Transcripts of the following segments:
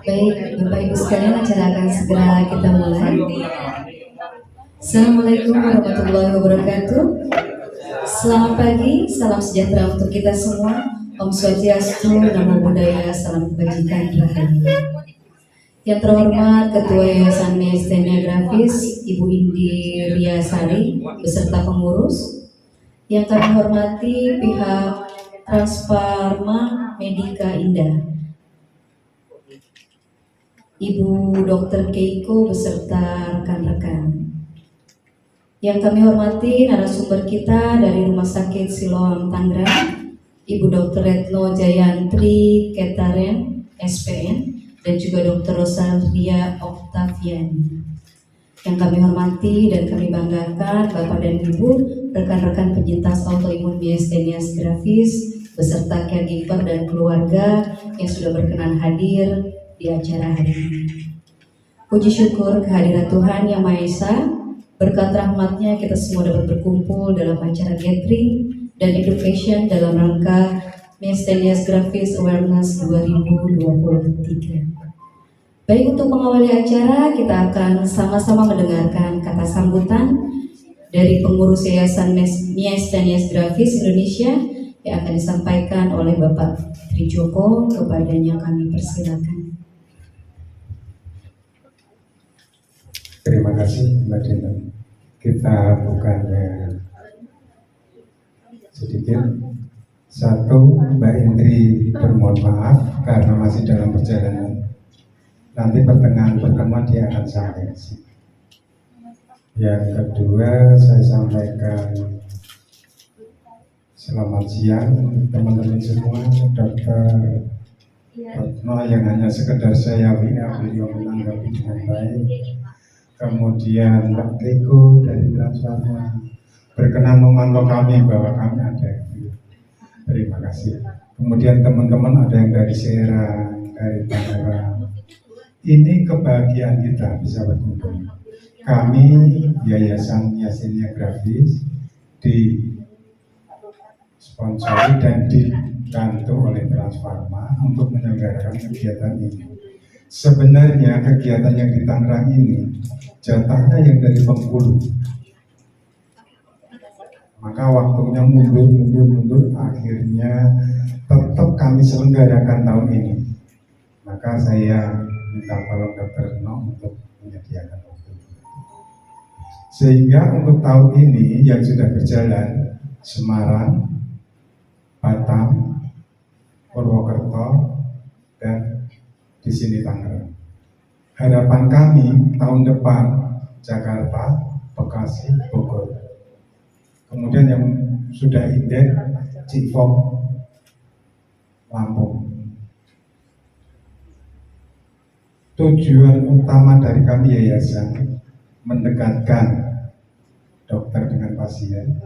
Baik, Bapak Ibu sekalian, acara akan segera kita mulai. Assalamualaikum warahmatullahi wabarakatuh. Selamat pagi, salam sejahtera untuk kita semua. Om Swastiastu, Namo Buddhaya, salam kebajikan rahayu. Yang terhormat Ketua Yayasan Miastenia Grafis, Ibu Indi Riasari, beserta pengurus. Yang kami hormati pihak Transfarma Medika Indah, Ibu Dr. Keiko beserta rekan-rekan. Yang kami hormati narasumber kita dari Rumah Sakit Siloam Tangerang, Ibu Dr. Retno Jayantri Ketaren, SPN, dan juga Dr. Rosalia Oktaviani. Yang kami hormati dan kami banggakan Bapak dan Ibu, rekan-rekan penyintas autoimun miastenia gravis, beserta caregiver dan keluarga yang sudah berkenan hadir di acara hari ini. Puji syukur kehadiran Tuhan Yang Maha Esa, berkat rahmatnya kita semua dapat berkumpul dalam acara gathering dan education dalam rangka Miastenia Gravis Awareness 2023. Baik, untuk mengawali acara kita akan sama-sama mendengarkan kata sambutan dari pengurus Yayasan Miastenia Gravis Indonesia yang akan disampaikan oleh Bapak Trijoko. Kepadanya kami persilakan. Terima kasih Mbak Dina. Kita bukannya sedikit. Satu, Mbak Indri bermohon maaf karena masih dalam perjalanan. Nanti pertengahan pertemuan dia akan sampai. Yang kedua, saya sampaikan selamat siang teman-teman semua. Dr. Retno yang hanya sekedar saya WA, beliau menanggapi dengan baik. Kemudian Mbak Keiko dari Transfarma berkenan memantau kami bahwa kami ada. Terima kasih. Kemudian teman-teman ada yang dari Serang, dari Tangerang. Ini kebahagiaan kita bisa berkumpul. Kami Yayasan Miastenia Gravis disponsori dan dibantu oleh Transfarma untuk menyelenggarakan kegiatan ini. Sebenarnya kegiatan yang di Tangerang ini jatahnya yang dari Bengkulu, maka waktunya mundur, akhirnya tetap kami selenggarakan tahun ini. Maka saya minta tolong Dr. Retno untuk menyediakan waktu. Sehingga untuk tahun ini yang sudah berjalan, Semarang, Batam, Purwokerto, dan di sini Tangerang. Harapan kami tahun depan Jakarta, Bekasi, Bogor. Kemudian yang sudah indek Cikfok, Lampung. Tujuan utama dari kami yayasan mendekatkan dokter dengan pasien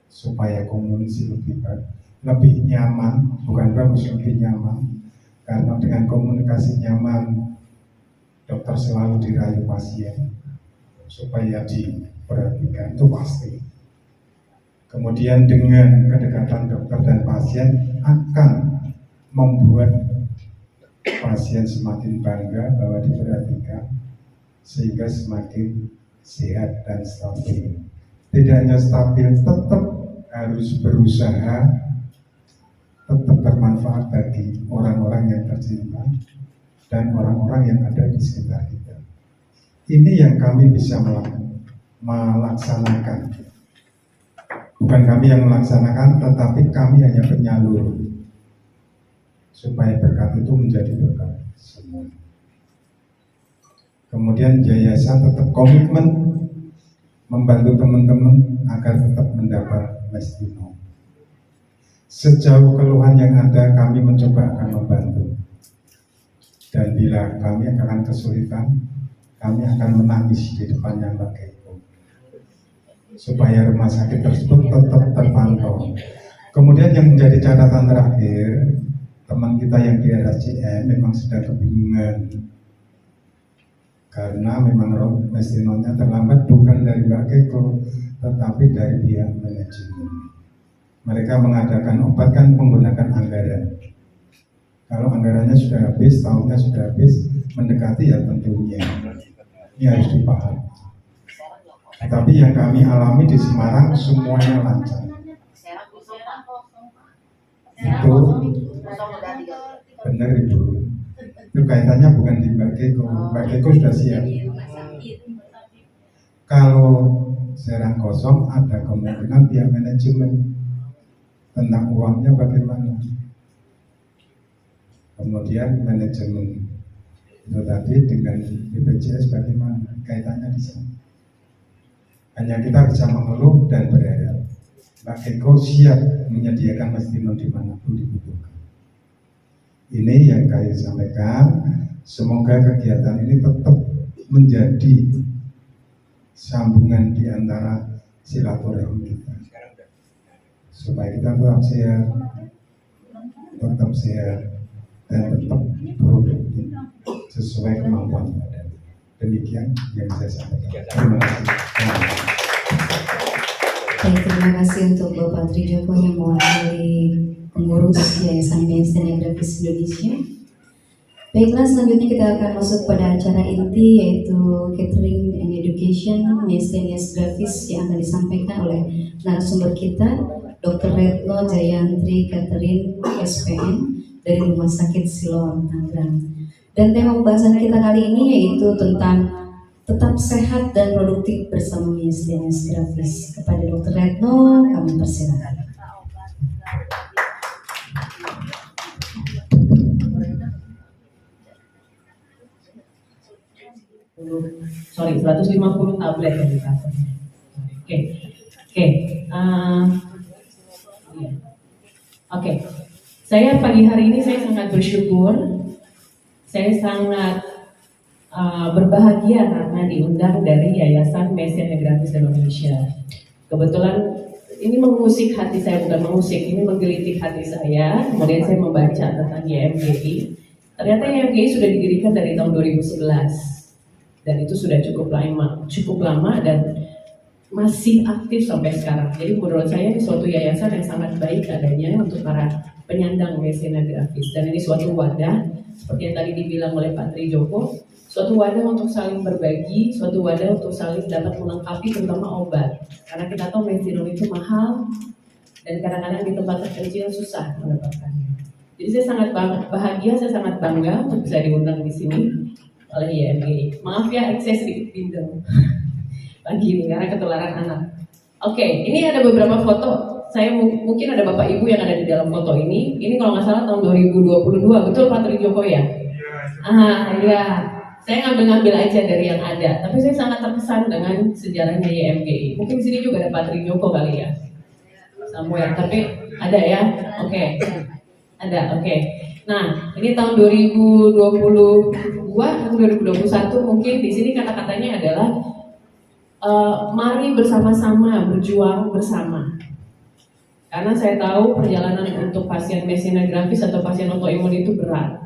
supaya komunikasi lebih nyaman, bukan bagus, lebih nyaman. Karena dengan komunikasi nyaman, dokter selalu dirayu pasien supaya diperhatikan, itu pasti. Kemudian dengan kedekatan dokter dan pasien akan membuat pasien semakin bangga bahwa diperhatikan, sehingga semakin sehat dan stabil. Tidak hanya stabil, tetap harus berusaha, tetap bermanfaat bagi orang-orang yang tercinta dan orang-orang yang ada di sekitar kita. Ini yang kami bisa melaksanakan. Bukan kami yang melaksanakan, tetapi kami hanya penyalur supaya berkat itu menjadi berkat semua. Kemudian yayasan tetap komitmen membantu teman-teman agar tetap mendapat mestino. Sejauh keluhan yang ada, kami mencoba akan membantu. Dan bila kami akan kesulitan, kami akan menangis di depannya Mbak Keiko, supaya rumah sakit tersebut tetap terpantau. Kemudian yang menjadi catatan terakhir, teman kita yang di RSCM memang sedang kebingungan karena memang mestinonya terlambat, bukan dari Mbak Keiko tetapi dari pihak manajemen. Mereka mengadakan obat kan menggunakan anggaran, Kalau anggarannya sudah habis, tahunnya sudah habis, mendekati ya tentunya ini harus dipahami. Tapi yang kami alami di Semarang semuanya lancar. Itu benar Ibu. Itu kaitannya bukan di Mbak Keko. Mbak Keko sudah siap. Kalau Serang kosong ada kemungkinan pihak manajemen tentang uangnya bagaimana. Kemudian manajemen itu tadi dengan BPJS bagaimana kaitannya di sana. Hanya kita bisa mengeluh dan berharap Mbak Keko siap menyediakan Mestinon dimanapun dibutuhkan. Ini yang kami sampaikan. Semoga kegiatan ini tetap menjadi sambungan di antara silaturahmi kita, supaya kita tetap sehat dan tetap produktif sesuai kemampuan badan. Demikian yang saya sampaikan. Terima kasih. Baik, terima kasih untuk Bapak Trijoko yang mewakili pengurus Yayasan Myasthenia Gravis Indonesia. Baiklah, selanjutnya kita akan masuk pada acara inti, yaitu Catering and Education Myasthenia Gravis yang akan disampaikan oleh narasumber kita, Dr. Retno Jayantri Catherine SPM dari Rumah Sakit Siloam Tangerang. Dan tema pembahasan kita kali ini yaitu tentang tetap sehat dan produktif bersama Myasthenia Gravis. Kepada Dr. Retno, kami persilakan. Sorry, 150 tablet yang dikasih. Oke. Saya pagi hari ini saya sangat bersyukur. Saya sangat berbahagia karena diundang dari Yayasan Myasthenia Gravis Indonesia. Kebetulan ini mengusik hati saya, bukan mengusik, ini menggelitik hati saya. Kemudian saya membaca tentang YMGI. Ternyata YMGI sudah didirikan dari tahun 2011. Dan itu sudah cukup lama dan masih aktif sampai sekarang. Jadi menurut saya ini suatu yayasan yang sangat baik adanya untuk para penyandang Myasthenia Gravis. Dan ini suatu wadah, seperti yang tadi dibilang oleh Pak Trijoko, suatu wadah untuk saling berbagi, suatu wadah untuk saling dapat melengkapi terutama obat. Karena kita tahu Mestinon itu mahal dan kadang-kadang di tempat terpencil susah mendapatkannya. Jadi saya sangat bahagia, saya sangat bangga untuk bisa diundang di sini oleh YMGI. Maaf ya, saya sedikit bindeng pagi ini karena ketularan anak. Oke, ini ada beberapa foto. Saya mungkin ada Bapak Ibu yang ada di dalam foto ini. Ini kalau nggak salah tahun 2022, betul Pak Trijoko ya? Iya. Saya ngambil aja dari yang ada. Tapi saya sangat terkesan dengan sejarahnya YMGI. Mungkin di sini juga ada Pak Trijoko kali ya? Samuel, tapi ada ya? Oke. Ada, oke. Nah, ini tahun 2022 atau 2021 mungkin di sini kata-katanya adalah mari bersama-sama berjuang bersama. Karena saya tahu perjalanan untuk pasien Myasthenia Gravis atau pasien autoimun itu berat.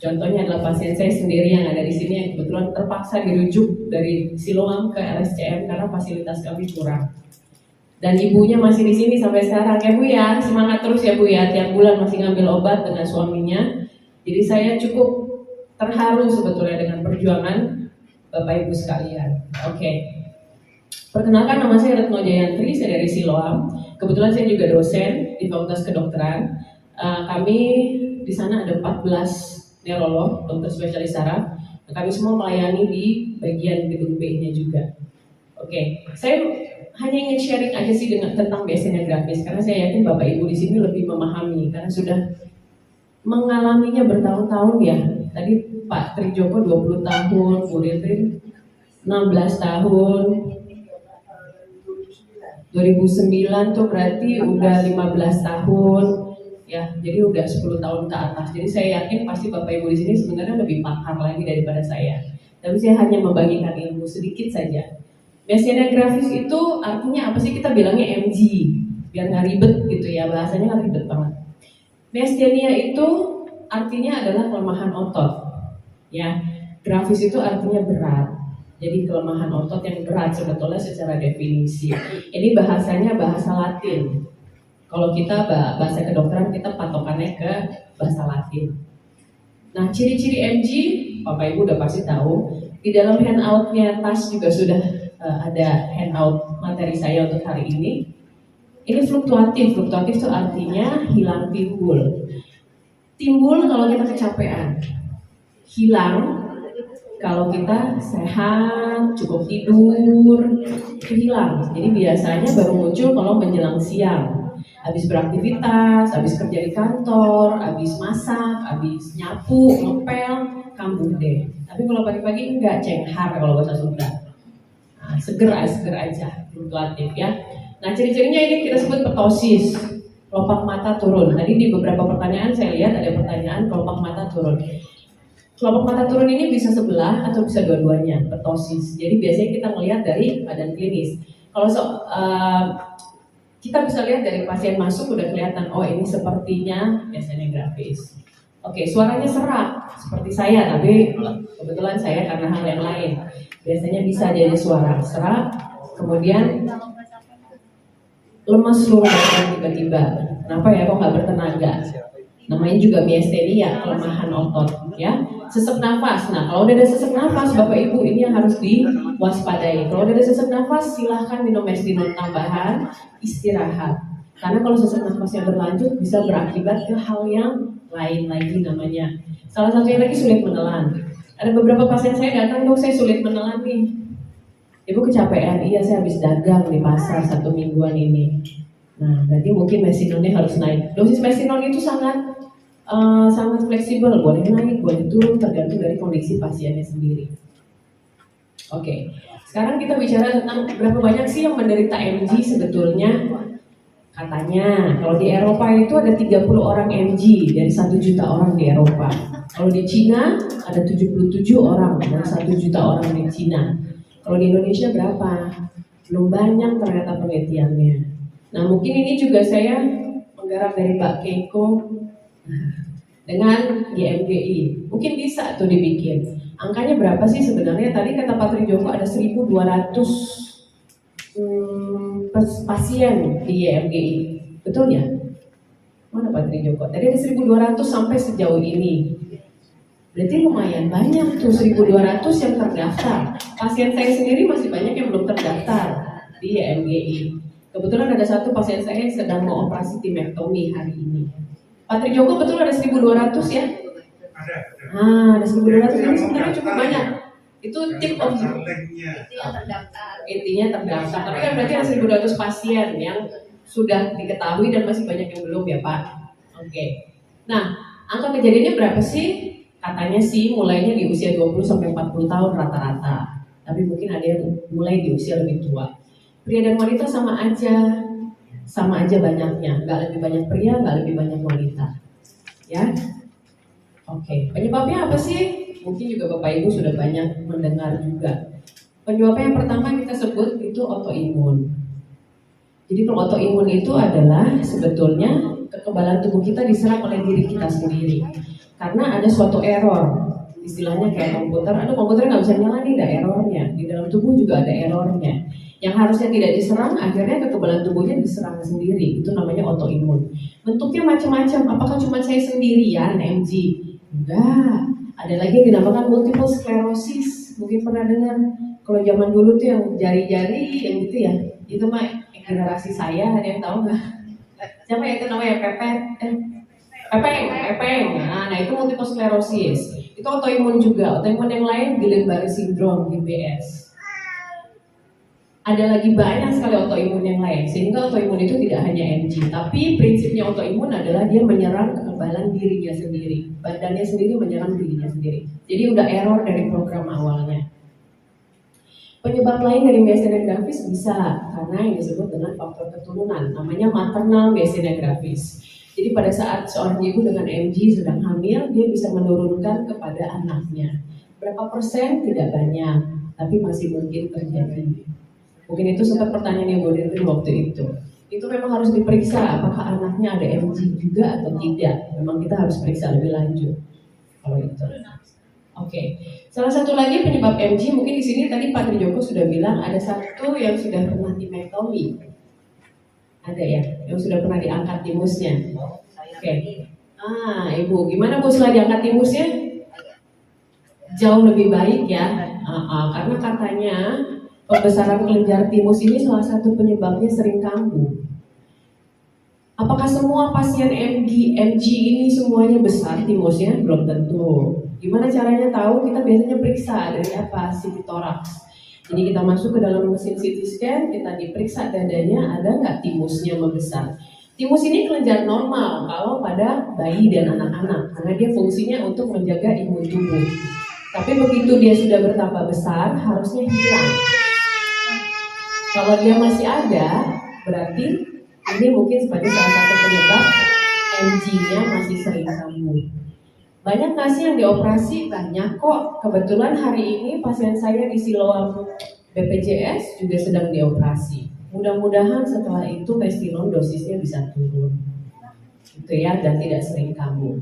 Contohnya adalah pasien saya sendiri yang ada di sini yang kebetulan terpaksa dirujuk dari Siloam ke RSCM karena fasilitas kami kurang. Dan ibunya masih di sini sampai sekarang ya Bu ya, semangat terus ya Bu ya, tiap bulan masih ngambil obat dengan suaminya. Jadi saya cukup terharu sebetulnya dengan perjuangan Bapak Ibu sekalian. Oke. Perkenalkan, nama saya Retno Jayantri, saya dari Siloam. Kebetulan saya juga dosen di Fakultas Kedokteran. Kami di sana ada 14 neurolog, dokter spesialis saraf. Kami semua melayani di bagian gedung B-nya juga. Oke, saya hanya ingin sharing aja sih tentang Myasthenia Gravis karena saya yakin Bapak Ibu di sini lebih memahami karena sudah mengalaminya bertahun-tahun ya. Tadi Pak Trijoko 20 tahun, Bu Retrin 16 tahun. 2009 tuh berarti udah 15 tahun. Ya, jadi udah 10 tahun ke atas. Jadi saya yakin pasti Bapak Ibu di sini sebenarnya lebih pakar lagi daripada saya. Tapi saya hanya membagikan ilmu sedikit saja. Myasthenia Gravis itu artinya apa sih? Kita bilangnya MG, biar nggak ribet gitu ya, bahasanya nggak ribet banget. Myasthenia itu artinya adalah kelemahan otot, ya. Gravis itu artinya berat, jadi kelemahan otot yang berat sebetulnya secara definisi. Ini bahasanya bahasa Latin, Kalau kita bahasa kedokteran kita patokannya ke bahasa Latin. Nah, ciri-ciri MG, Bapak Ibu udah pasti tahu. Di dalam handout-nya tas juga sudah ada handout materi saya untuk hari ini. Ini fluktuatif. Fluktuatif itu artinya hilang timbul. Timbul kalau kita kecapean. Hilang kalau kita sehat, cukup tidur, itu hilang. Jadi biasanya baru muncul kalau menjelang siang. Habis beraktivitas, habis kerja di kantor, habis masak, habis nyapu, ngepel, kambuh deh. Tapi kalau pagi-pagi enggak, cenghar kalau bahasa Sunda. Nah, seger aja, fluktuatif ya. Nah, ciri-cirinya ini kita sebut ptosis, kelopak mata turun. Tadi di beberapa pertanyaan saya lihat ada pertanyaan kelopak mata turun. Kelopak mata turun ini bisa sebelah atau bisa dua-duanya, ptosis. Jadi biasanya kita melihat dari badan klinis. Kalau kita bisa lihat dari pasien masuk udah kelihatan, oh ini sepertinya myasthenia gravis. Oke, suaranya serak seperti saya, tapi kebetulan saya karena hal yang lain. Biasanya bisa jadi suara serak, kemudian lemas seluruh badan tiba-tiba. Kenapa ya kok nggak bertenaga? Namanya juga myasthenia, kelemahan otot, ya. Sesak nafas. Nah, kalau udah ada sesak nafas, Bapak Ibu ini yang harus diwaspadai. Kalau udah ada sesak nafas, silahkan minum mestinon tambahan, istirahat. Karena kalau sesak nafasnya berlanjut bisa berakibat ke hal yang lain lagi namanya. Salah satunya lagi sulit menelan. Ada beberapa pasien saya datang, dok saya sulit menelan nih. Ibu kecapean, iya saya habis dagang di pasar 1 mingguan ini. Nah, berarti mungkin mesinonnya harus naik. Dosis mesinon itu sangat fleksibel, boleh naik, boleh turun, tergantung dari kondisi pasiennya sendiri. Oke, sekarang kita bicara tentang berapa banyak sih yang menderita MG sebetulnya. Katanya, kalau di Eropa itu ada 30 orang MG dari 1 juta orang di Eropa. Kalau di Cina ada 77 orang dari 1 juta orang di Cina. Kalau di Indonesia berapa? Belum banyak ternyata penelitiannya. Nah, mungkin ini juga saya menggarap dari Mbak Keiko dengan YMGI. Mungkin bisa tuh dibikin. Angkanya berapa sih sebenarnya? Tadi kata Pak Trijoko ada 1.200 pasien di YMGI. Betul ya? Mana Pak Trijoko? Tadi ada 1.200 sampai sejauh ini. Berarti lumayan banyak tuh 1.200 yang terdaftar. Pasien saya sendiri masih banyak yang belum terdaftar di YMGI. Kebetulan ada satu pasien saya yang sedang mau operasi timektomi hari ini. Pak Trijoko betul ada 1.200 ya? Ada. Ada 1.200 ini sebenarnya cukup banyak. Itu tip of intinya terdaftar. Tapi kan berarti ada 1.200 pasien yang sudah diketahui dan masih banyak yang belum ya Pak. Oke. Nah, angka kejadiannya berapa sih? Katanya sih mulainya di usia 20-40 tahun rata-rata. Tapi mungkin ada yang mulai di usia lebih tua. Pria dan wanita sama aja banyaknya. Nggak lebih banyak pria, nggak lebih banyak wanita. Ya. Oke. Penyebabnya apa sih? Mungkin juga Bapak Ibu sudah banyak mendengar juga. Penyebabnya yang pertama kita sebut itu autoimun. Jadi kalau autoimun itu adalah sebetulnya kekebalan tubuh kita diserang oleh diri kita sendiri. Karena ada suatu error. Istilahnya kayak komputer, ada komputer nggak bisa nyala nih, ada errornya. Di dalam tubuh juga ada errornya. Yang harusnya tidak diserang, akhirnya kekebalan tubuhnya diserang sendiri. Itu namanya autoimun. Bentuknya macam-macam. Apakah cuma saya sendirian MG? Enggak. Ada lagi yang dinamakan multiple sclerosis. Mungkin pernah dengar. Kalau zaman dulu tuh yang jari-jari yang gitu ya. Itu mah generasi saya, ada yang tahu nggak? Siapa ya itu namanya Pepeng. Nah itu multiple sclerosis. Itu autoimun juga. Autoimun yang lain Guillain-Barré syndrome, GBS. Ada lagi banyak sekali autoimun yang lain. Sehingga autoimun itu tidak hanya MG, tapi prinsipnya autoimun adalah dia menyerang kekebalan dirinya sendiri. Badannya sendiri menyerang dirinya sendiri. Jadi udah error dari program awalnya. Penyebab lain dari myasthenia gravis bisa karena yang disebut dengan faktor keturunan, namanya maternal myasthenia gravis. Jadi pada saat seorang ibu dengan MG sedang hamil, dia bisa menurunkan kepada anaknya. Berapa persen? Tidak banyak, tapi masih mungkin terjadi. Mungkin itu sempat pertanyaan yang Bu Dirjen waktu itu. Itu memang harus diperiksa apakah anaknya ada MG juga atau tidak. Memang kita harus periksa lebih lanjut kalau itu. Oke. Salah satu lagi penyebab MG mungkin di sini tadi Pak Trijoko sudah bilang ada satu yang sudah pernah timektomi. Ada ya, yang sudah pernah diangkat timusnya. Oke. Ibu, gimana Bu setelah diangkat timusnya? Jauh lebih baik ya. Karena katanya pembesaran kelenjar timus ini salah satu penyebabnya sering kambuh. Apakah semua pasien MG ini semuanya besar timusnya? Belum tentu. Gimana caranya tahu? Kita biasanya periksa dari apa? CT toraks. Jadi kita masuk ke dalam mesin CT scan, kita diperiksa dadanya, ada nggak timusnya membesar. Timus ini kelenjar normal kalau pada bayi dan anak-anak, karena dia fungsinya untuk menjaga imun tubuh. Tapi begitu dia sudah bertambah besar, harusnya hilang. Kalau dia masih ada, berarti ini mungkin sebagai salah satu penyebab MG-nya masih sering kambuh. Banyak nggak sih yang dioperasi? Banyak kok. Kebetulan hari ini pasien saya di Siloam BPJS juga sedang dioperasi. Mudah-mudahan setelah itu Mestinon dosisnya bisa turun, gitu ya, dan tidak sering kambuh.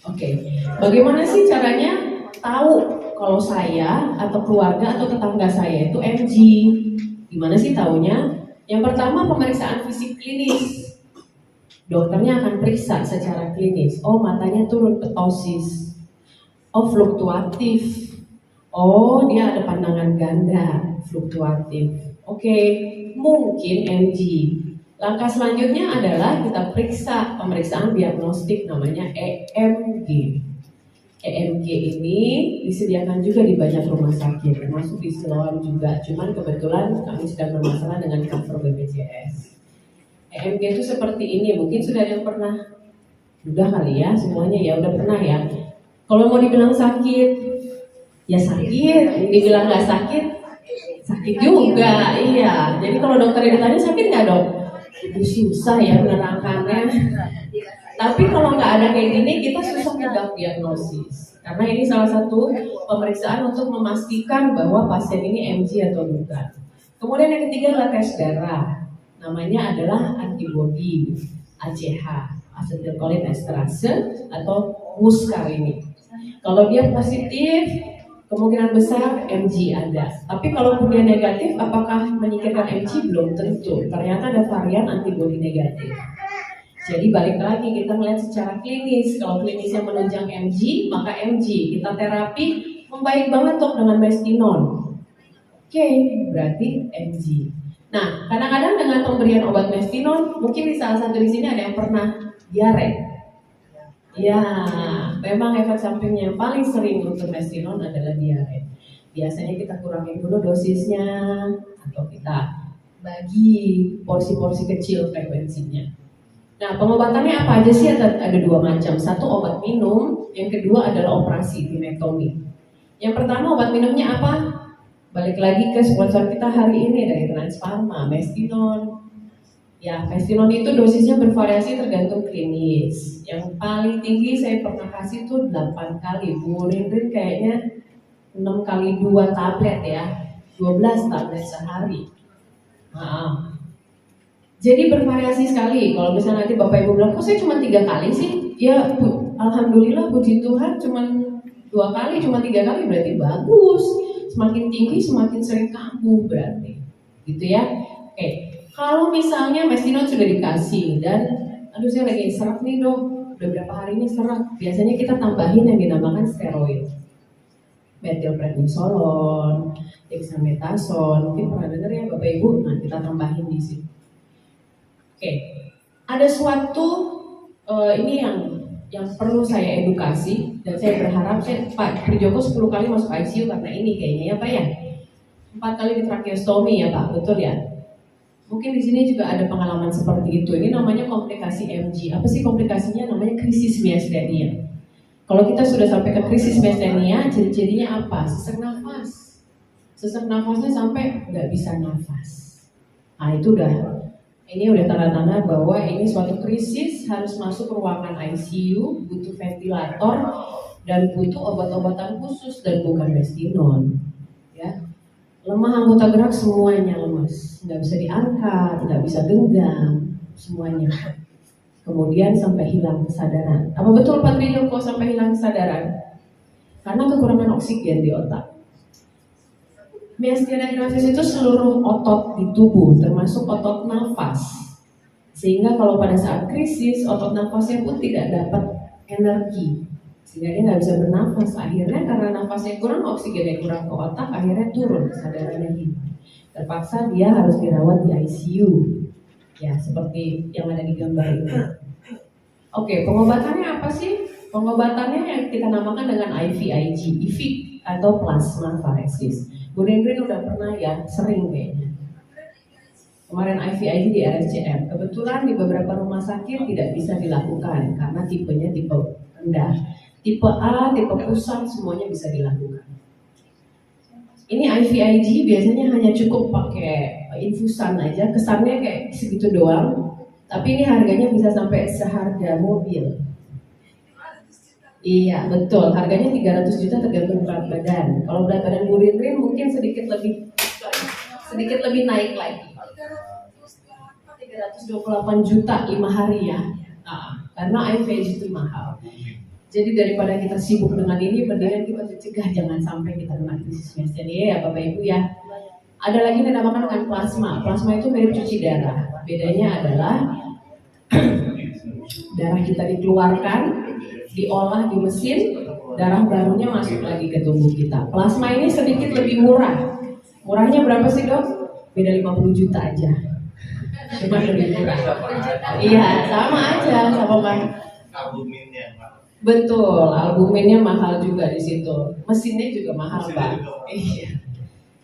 Oke, bagaimana sih caranya tahu kalau saya atau keluarga atau tetangga saya itu MG? Gimana sih taunya? Yang pertama pemeriksaan fisik klinis. Dokternya akan periksa secara klinis. Oh, matanya turun, ptosis. Oh, fluktuatif. Oh, dia ada pandangan ganda, fluktuatif. Oke, mungkin MG. Langkah selanjutnya adalah kita periksa pemeriksaan diagnostik namanya EMG. EMG ini disediakan juga di banyak rumah sakit, termasuk di Siloam juga. Cuman kebetulan kami sedang bermasalah dengan cover BPJS. EMG itu seperti ini, mungkin sudah ada yang pernah. Udah kali ya, semuanya ya udah pernah ya. Kalau mau dibilang sakit, ya sakit. Dibilang nggak sakit, sakit juga. Iya. Jadi kalau dokter ditanya sakit nggak dok? Itu susah ya menerangkannya. Tapi kalau nggak ada kayak gini, kita susah menjawab diagnosis. Karena ini salah satu pemeriksaan untuk memastikan bahwa pasien ini MG atau bukan. Kemudian yang ketiga adalah tes darah. Namanya adalah antibody ACH, acetylcholine esterase atau MUSCA ini. Kalau dia positif, kemungkinan besar MG ada. Tapi kalau dia negatif, apakah menyingkirkan MG? Belum tentu. Ternyata ada varian antibody negatif. Jadi balik lagi kita melihat secara klinis. Kalau klinisnya menunjang MG, maka MG. Kita terapi membaik banget tuh dengan Mestinon. Oke, berarti MG. Nah, kadang-kadang dengan pemberian obat Mestinon, mungkin di salah satu di sini ada yang pernah diare. Ya, memang efek sampingnya yang paling sering untuk Mestinon adalah diare. Biasanya kita kurangin dulu dosisnya, atau kita bagi porsi-porsi kecil frekuensinya. Nah, pengobatannya apa aja sih? Ada dua macam. Satu obat minum, yang kedua adalah operasi timektomi. Yang pertama obat minumnya apa? Balik lagi ke sponsor kita hari ini dari Transpharma, Mestinon. Ya, Mestinon itu dosisnya bervariasi tergantung klinis. Yang paling tinggi saya pernah kasih tuh 8 kali. Bu Rinrin kayaknya 6 kali 2 tablet ya, 12 tablet sehari. Jadi bervariasi sekali. Kalau misalnya nanti Bapak Ibu bilang, kok saya cuma 3 kali sih? Ya, alhamdulillah puji Tuhan cuma 2 kali, cuma 3 kali berarti bagus. Semakin tinggi semakin sering kambuh berarti. Gitu ya. Oke. Kalau misalnya Mestinon sudah dikasih dan aduh saya lagi serak nih dok, udah berapa hari ini serak. Biasanya kita tambahin yang dinamakan steroid. Methylprednisolone, dexamethasone, mungkin pernah dengar ya Bapak Ibu. Nah, kita tambahin di sini. Oke, ada suatu ini yang perlu saya edukasi dan saya berharap Pak Prijoko 10 kali masuk ICU karena ini kayaknya ya Pak ya. 4 kali di tracheostomy ya Pak, betul ya? Mungkin di sini juga ada pengalaman seperti itu. Ini namanya komplikasi MG. Apa sih komplikasinya? Namanya krisis miastenia. Kalau kita sudah sampai ke krisis miastenia, ciri-cirinya apa? Sesak nafas. Sesak nafasnya sampai nggak bisa nafas. Nah itu ini udah tanda-tanda bahwa ini suatu krisis, harus masuk ruangan ICU, butuh ventilator dan butuh obat-obatan khusus dan bukan Mestinon. Ya, lemah anggota gerak semuanya lemas, nggak bisa diangkat, nggak bisa genggam, semuanya. Kemudian sampai hilang kesadaran. Apa betul Pak Trijoko sampai hilang kesadaran? Karena kekurangan oksigen di otak. Myasthenia gravis itu seluruh otot di tubuh, termasuk otot nafas. Sehingga kalau pada saat krisis, otot nafasnya pun tidak dapat energi. Sehingga dia nggak bisa bernafas. Akhirnya karena nafasnya kurang, oksigennya kurang ke otak, akhirnya turun kesadarannya hilang. Terpaksa dia harus dirawat di ICU. Ya, seperti yang ada di gambar ini. Oke, pengobatannya apa sih? Pengobatannya yang kita namakan dengan IVIG, atau plasmapheresis. Bu Nendrin udah pernah ya, sering kayaknya. Kemarin IVIG di RSCM. Kebetulan di beberapa rumah sakit tidak bisa dilakukan karena tipenya tipe rendah. Tipe A, tipe pusat semuanya bisa dilakukan. Ini IVIG biasanya hanya cukup pakai infusan aja, kesannya kayak segitu doang. Tapi ini harganya bisa sampai seharga mobil. Iya betul, harganya 300 juta tergantung berat badan. Kalau berat badan Bu Nendrin mungkin sedikit lebih naik lagi. 328 juta 5 hari ya. Karena IVIG itu mahal. Jadi daripada kita sibuk dengan ini, mendingan kita mencegah jangan sampai kita kena krisis myasthenia ya Bapak Ibu ya. Ada lagi yang dinamakan dengan plasma. Plasma itu mirip cuci darah. Bedanya adalah darah kita dikeluarkan, diolah di mesin, darah barunya masuk lagi ke tubuh kita. Plasma ini sedikit lebih murah. Murahnya berapa sih dok? Beda 50 juta aja. Cuma lebih murah. Iya, sama aja sama Pak. Albuminnya. Betul, albuminnya mahal juga di situ. Mesinnya juga mahal, Pak. Iya.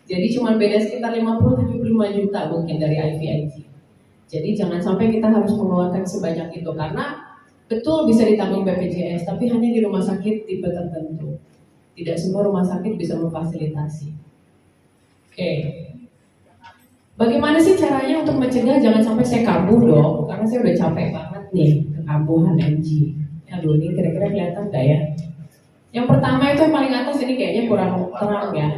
Jadi cuma beda sekitar 50-75 juta mungkin dari IVIG. Jadi jangan sampai kita harus mengeluarkan sebanyak itu karena betul bisa ditanggung BPJS, tapi hanya di rumah sakit tipe tertentu. Tidak semua rumah sakit bisa memfasilitasi. Oke. Bagaimana sih caranya untuk mencegah jangan sampai saya kambuh dong? Karena saya udah capek banget nih kekambuhan MG. Aduh, ini kira-kira kelihatan nggak ya? Yang pertama itu yang paling atas ini kayaknya kurang terang ya.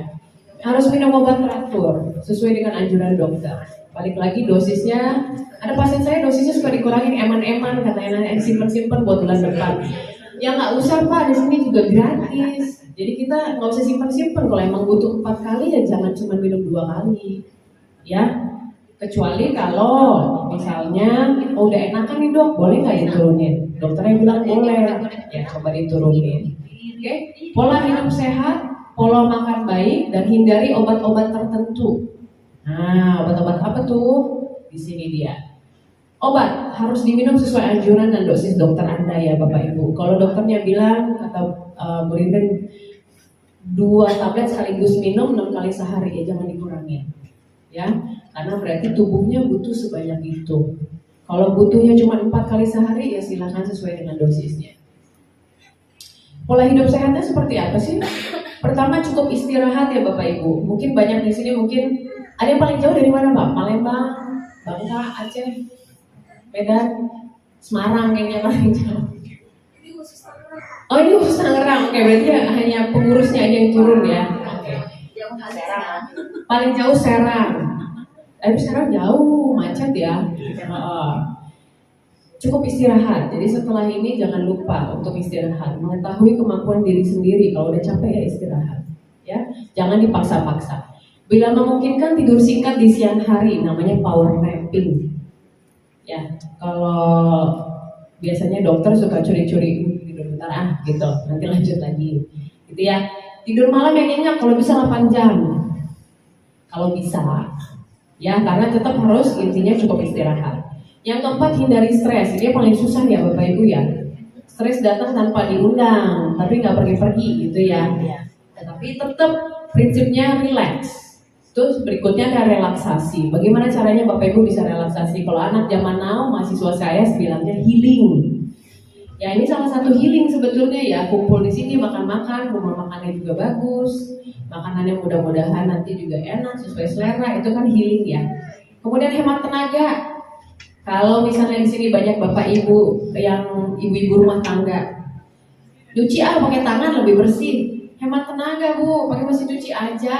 Harus minum obat teratur sesuai dengan anjuran dokter. Balik lagi dosisnya. Ada pasien saya dosisnya suka dikurangin eman-eman, katanya simpen-simpen buat bulan depan. Ya nggak usah Pak, di sini juga gratis. Jadi kita nggak usah simpen-simpen. Kalau emang butuh 4 kali ya jangan cuma minum 2 kali. Ya, kecuali kalau misalnya udah enakan nih dok, boleh nggak diturunin? Dokternya bilang boleh, ya coba diturunin. Oke, pola hidup sehat, pola makan baik, dan hindari obat-obat tertentu. Nah, obat-obat apa tuh? Di sini dia. Obat harus diminum sesuai anjuran dan dosis dokter Anda ya Bapak Ibu. Kalau dokternya bilang, kata Bu Rinten, 2 tablet sekaligus minum 6 kali sehari, ya jangan dikurangin. Ya, karena berarti tubuhnya butuh sebanyak itu. Kalau butuhnya cuma 4 kali sehari, ya silakan sesuai dengan dosisnya. Pola hidup sehatnya seperti apa sih? Pertama cukup istirahat ya Bapak Ibu. Mungkin banyak di sini mungkin ada yang paling jauh dari mana Pak? Palembang, Bangka, Aceh, Medan, Semarang kayaknya paling jauh. Oh ini khusus Tangerang, oke berarti hanya pengurusnya aja yang turun ya. Oke. Paling jauh Serang. Tapi sekarang jauh, macet ya. Cukup istirahat. Jadi setelah ini jangan lupa untuk istirahat. Mengetahui kemampuan diri sendiri. Kalau udah capek ya istirahat. Ya, jangan dipaksa-paksa. Bila memungkinkan tidur singkat di siang hari, namanya power napping. Ya, kalau biasanya dokter suka curi-curi tidur bentar gitu. Nanti lanjut lagi. Gitu ya. Tidur malam yang nyenyak kalau bisa 8 jam. Kalau bisa. Ya, karena tetap harus intinya cukup istirahat. Yang keempat, hindari stres. Ini yang paling susah ya Bapak Ibu ya. Stres datang tanpa diundang, tapi nggak pergi-pergi gitu ya. Tetapi tetap prinsipnya relax. Terus berikutnya ada relaksasi. Bagaimana caranya Bapak Ibu bisa relaksasi? Kalau anak zaman now, mahasiswa saya bilangnya healing. Ya ini salah satu healing sebetulnya ya. Kumpul di sini makan-makan, rumah makannya juga bagus. Makanannya mudah-mudahan nanti juga enak, sesuai selera, itu kan healing ya. Kemudian hemat tenaga. Kalau misalnya di sini banyak bapak ibu yang ibu-ibu rumah tangga, cuci pakai tangan lebih bersih. Hemat tenaga Bu, pakai mesin cuci aja.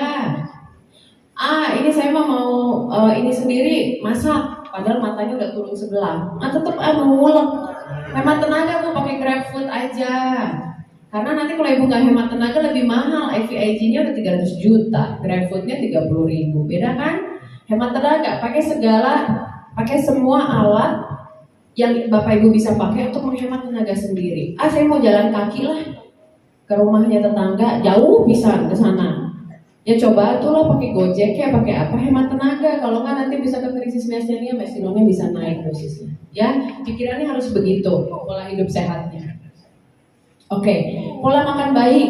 Ini saya mau ini sendiri masak, padahal matanya udah turun sebelah. Tetap mau ngulek. Hemat tenaga Bu, pakai GrabFood aja. Karena nanti kalau ibu nggak hemat tenaga lebih mahal, IVIG-nya udah 300 juta, GrabFood-nya 30.000, beda kan? Hemat tenaga, pakai semua alat yang Bapak Ibu bisa pakai untuk menghemat tenaga sendiri. Saya mau jalan kaki lah ke rumahnya tetangga, jauh bisa ke sana. Ya coba tuh lo pakai Gojek ya, pakai apa, hemat tenaga. Kalau nggak nanti bisa ke krisis mesinia bisa naik dosisnya. Ya, pikirannya harus begitu, pola hidup sehatnya. Oke, pola makan baik.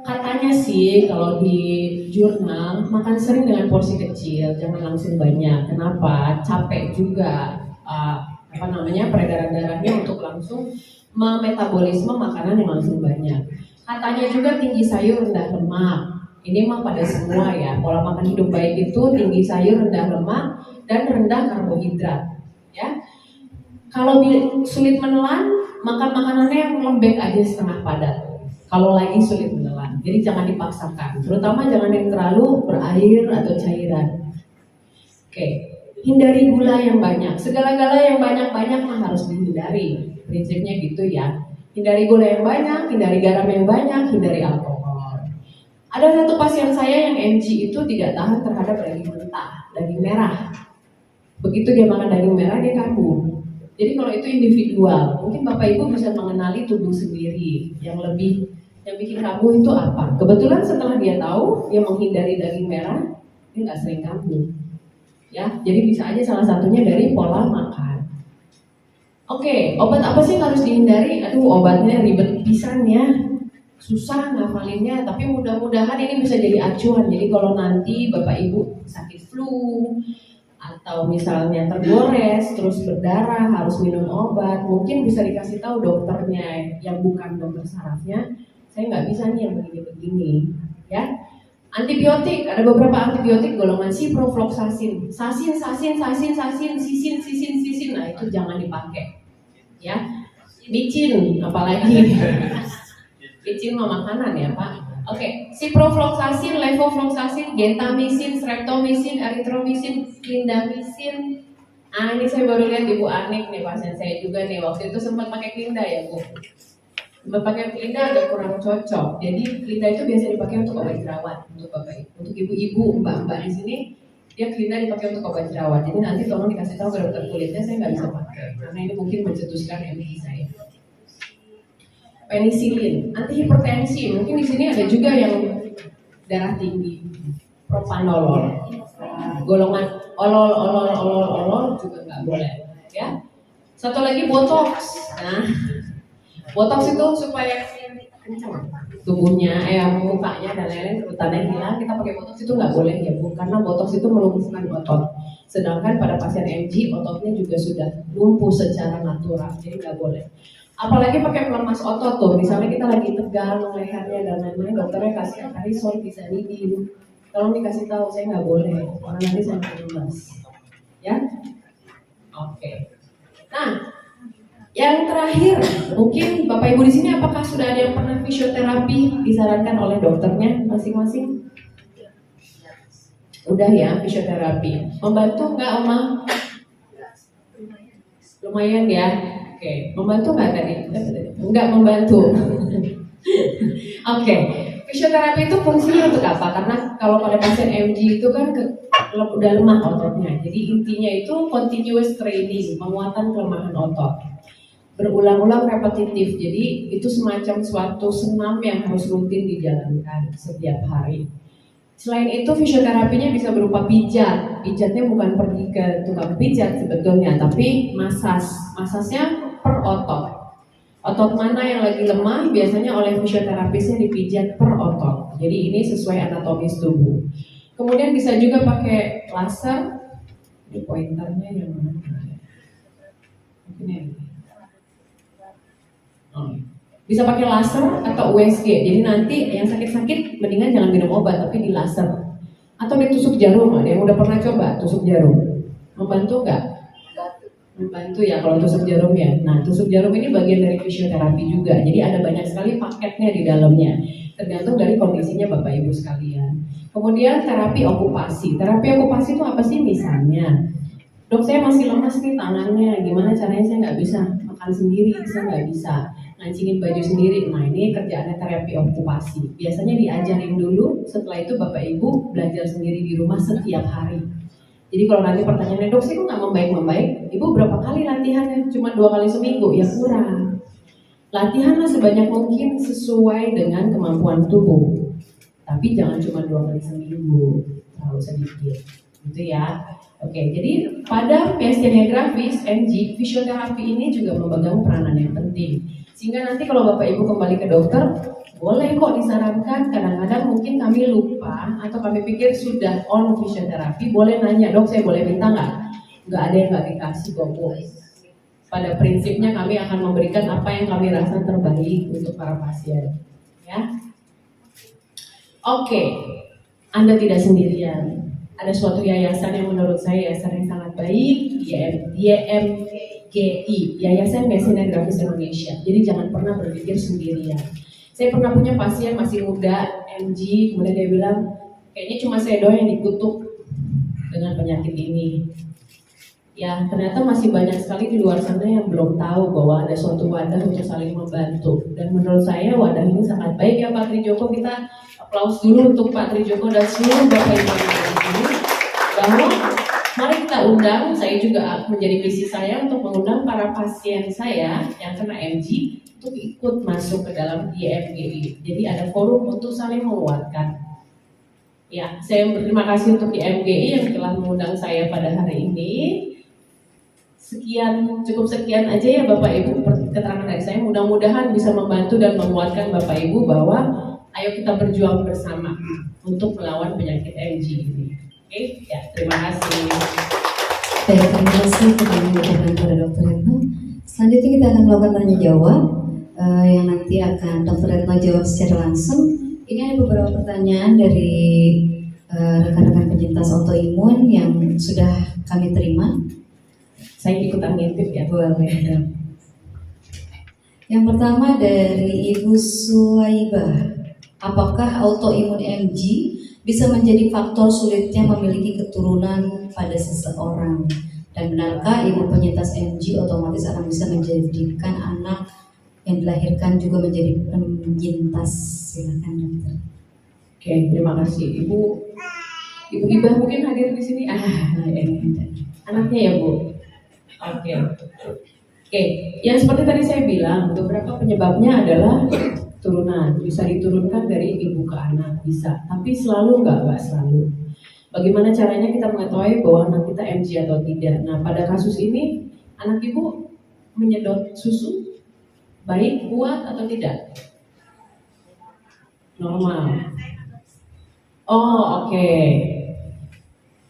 Katanya sih kalau di jurnal makan sering dengan porsi kecil, jangan langsung banyak. Kenapa? Capek juga peredaran darahnya untuk langsung memetabolisme makanan yang langsung banyak. Katanya juga tinggi sayur rendah lemak. Ini mah pada semua ya. Pola makan hidup baik itu tinggi sayur rendah lemak dan rendah karbohidrat. Ya. Kalau sulit menelan, makan makanannya yang lembek aja setengah padat. Kalau lagi sulit menelan, jadi jangan dipaksakan. Terutama jangan yang terlalu berair atau cairan. Oke, hindari gula yang banyak. Segala-gala yang banyak-banyak mah harus dihindari. Prinsipnya gitu ya. Hindari gula yang banyak, hindari garam yang banyak, hindari alkohol. Ada satu pasien saya yang MG itu tidak tahan terhadap daging mentah, daging merah. Begitu dia makan daging merah, dia kambuh. Jadi kalau itu individual, mungkin Bapak Ibu bisa mengenali tubuh sendiri yang bikin kambuh itu apa. Kebetulan setelah dia tahu, dia menghindari daging merah, dia nggak sering kambuh. Ya, jadi bisa aja salah satunya dari pola makan. Oke, obat apa sih yang harus dihindari? Aduh, obatnya ribet pisan ya, susah ngafalinnya. Tapi mudah-mudahan ini bisa jadi acuan. Jadi kalau nanti Bapak Ibu sakit flu, atau misalnya tergores, terus berdarah, harus minum obat, mungkin bisa dikasih tahu dokternya yang bukan dokter sarafnya, saya nggak bisa nih yang begini-begini, ya. Antibiotik, ada beberapa antibiotik golongan ciprofloxacin, sisin, nah itu jangan dipakai, ya. Micin, apalagi, micin mah makanan ya Pak. Oke, ciprofloxacin, levofloxacin, gentamicin, streptomycin, erythromycin, clindamycin. Ini saya baru lihat Ibu Anik nih, pasien saya juga nih. Waktu itu sempat pakai Clinda ya Bu. Sempat pakai Clinda agak kurang cocok. Jadi Clinda itu biasa dipakai untuk obat jerawat untuk Bapak Ibu. Untuk ibu-ibu, mbak-mbak di sini, dia Clinda dipakai untuk obat jerawat. Jadi nanti tolong dikasih tahu ke dokter kulitnya, saya nggak bisa pakai karena ini mungkin mencetuskan MI saya. Penisilin, anti hipertensi, mungkin di sini ada juga yang darah tinggi, propanolol, golongan olol juga nggak boleh, ya. Satu lagi botox, nah, botox itu supaya kencang tubuhnya, mukanya dan lain-lain kerutannya hilang, kita pakai botox itu nggak boleh ya Bu, karena botox itu melumpuhkan otot. Sedangkan pada pasien MG ototnya juga sudah lumpuh secara natural, jadi nggak boleh. Apalagi pakai pelemas otot tuh, misalnya kita lagi tegang lehernya dan lain-lain, dokternya kasih Carisol, Tizanidin. Tolong dikasih tahu, saya nggak boleh, karena nanti saya lemas. Ya, oke. Nah, yang terakhir, mungkin Bapak Ibu di sini apakah sudah ada yang pernah fisioterapi disarankan oleh dokternya masing-masing? Udah ya, fisioterapi. Membantu nggak Oma? Lumayan ya. Oke, membantu nggak tadi? Enggak membantu. Oke, fisioterapi itu fungsinya untuk apa? Karena kalau pada pasien MG itu kan udah lemah ototnya. Jadi intinya itu continuous training, penguatan kelemahan otot. Berulang-ulang repetitif. Jadi itu semacam suatu senam yang harus rutin dijalankan setiap hari. Selain itu fisioterapinya bisa berupa pijat. Pijatnya bukan pergi ke tukang pijat sebetulnya, tapi masasnya per otot. Otot mana yang lagi lemah biasanya oleh fisioterapisnya dipijat per otot. Jadi ini sesuai anatomis tubuh. Kemudian bisa juga pakai laser. Di pointernya yang mana? Mungkin ini. Bisa pakai laser atau USG. Jadi nanti yang sakit-sakit mendingan jangan minum obat tapi di laser. Atau ditusuk jarum. Ada yang udah pernah coba tusuk jarum? Membantu nggak? Membantu ya kalau tusuk jarum ya. Nah, tusuk jarum ini bagian dari fisioterapi juga. Jadi ada banyak sekali paketnya di dalamnya. Tergantung dari kondisinya Bapak Ibu sekalian. Kemudian terapi okupasi. Terapi okupasi itu apa sih misalnya? Dok, saya masih lemas nih tangannya. Gimana caranya saya nggak bisa makan sendiri? Saya nggak bisa. ngancingin baju sendiri. Nah ini kerjaannya terapi okupasi. Biasanya diajarin dulu, setelah itu Bapak Ibu belajar sendiri di rumah setiap hari. Jadi kalau nanti pertanyaannya, dok, saya kok nggak membaik-membaik? Ibu berapa kali latihannya? Cuma 2 kali seminggu? Ya kurang. Latihanlah sebanyak mungkin sesuai dengan kemampuan tubuh. Tapi jangan cuma 2 kali seminggu, terlalu sedikit. Gitu ya. Oke, jadi pada myasthenia gravis, MG, fisioterapi ini juga memegang peranan yang penting. Sehingga nanti kalau Bapak Ibu kembali ke dokter, boleh kok disarankan, kadang-kadang mungkin kami lupa atau kami pikir sudah on fisioterapi, boleh nanya, dok saya boleh minta nggak? Nggak ada yang nggak dikasih kok, Bu. Pada prinsipnya kami akan memberikan apa yang kami rasa terbaik untuk para pasien. Ya. Oke, Anda tidak sendirian. Ada suatu yayasan yang menurut saya yayasan yang sangat baik, YMGI, Yayasan Myasthenia Gravis Indonesia. Jadi jangan pernah berpikir sendirian. Saya pernah punya pasien masih muda, MG, kemudian dia bilang, kayaknya cuma saya doang yang dikutuk dengan penyakit ini. Ya, ternyata masih banyak sekali di luar sana yang belum tahu bahwa ada suatu wadah untuk saling membantu. Dan menurut saya wadah ini sangat baik ya Pak Trijoko. Kita aplaus dulu untuk Pak Trijoko dan seluruh Bapak Ibu di sini. Bahwa mari kita undang, saya juga menjadi misi saya untuk mengundang para pasien saya yang kena MG untuk ikut masuk ke dalam YMGI. Jadi ada forum untuk saling menguatkan. Ya, saya berterima kasih untuk YMGI yang telah mengundang saya pada hari ini. Cukup sekian aja ya Bapak Ibu keterangan dari saya. Mudah-mudahan bisa membantu dan menguatkan Bapak Ibu bahwa ayo kita berjuang bersama untuk melawan penyakit MG ini. Oke, ya terima kasih. Baik, terima kasih kepada Dr. Retno. Selanjutnya kita akan melakukan tanya jawab yang nanti akan Dr. Retno jawab secara langsung. Ini ada beberapa pertanyaan dari rekan-rekan penyintas autoimun yang sudah kami terima. Saya ikutan ngintip ya. Boleh. Yang pertama dari Ibu Suwaibah, apakah autoimun MG bisa menjadi faktor sulitnya memiliki keturunan pada seseorang? Dan benarkah ibu penyintas MG otomatis akan bisa menjadikan anak yang dilahirkan juga menjadi penyintas? Silakan dokter. Oke, terima kasih Ibu Ibah mungkin hadir di sini. Anaknya ya Bu. Oke, yang seperti tadi saya bilang, beberapa penyebabnya adalah turunan, bisa diturunkan dari ibu ke anak, bisa, tapi selalu nggak selalu. Bagaimana caranya kita mengetahui bahwa anak kita MG atau tidak? Nah, pada kasus ini, anak ibu menyedot susu, baik, kuat atau tidak? Normal. Oh, oke.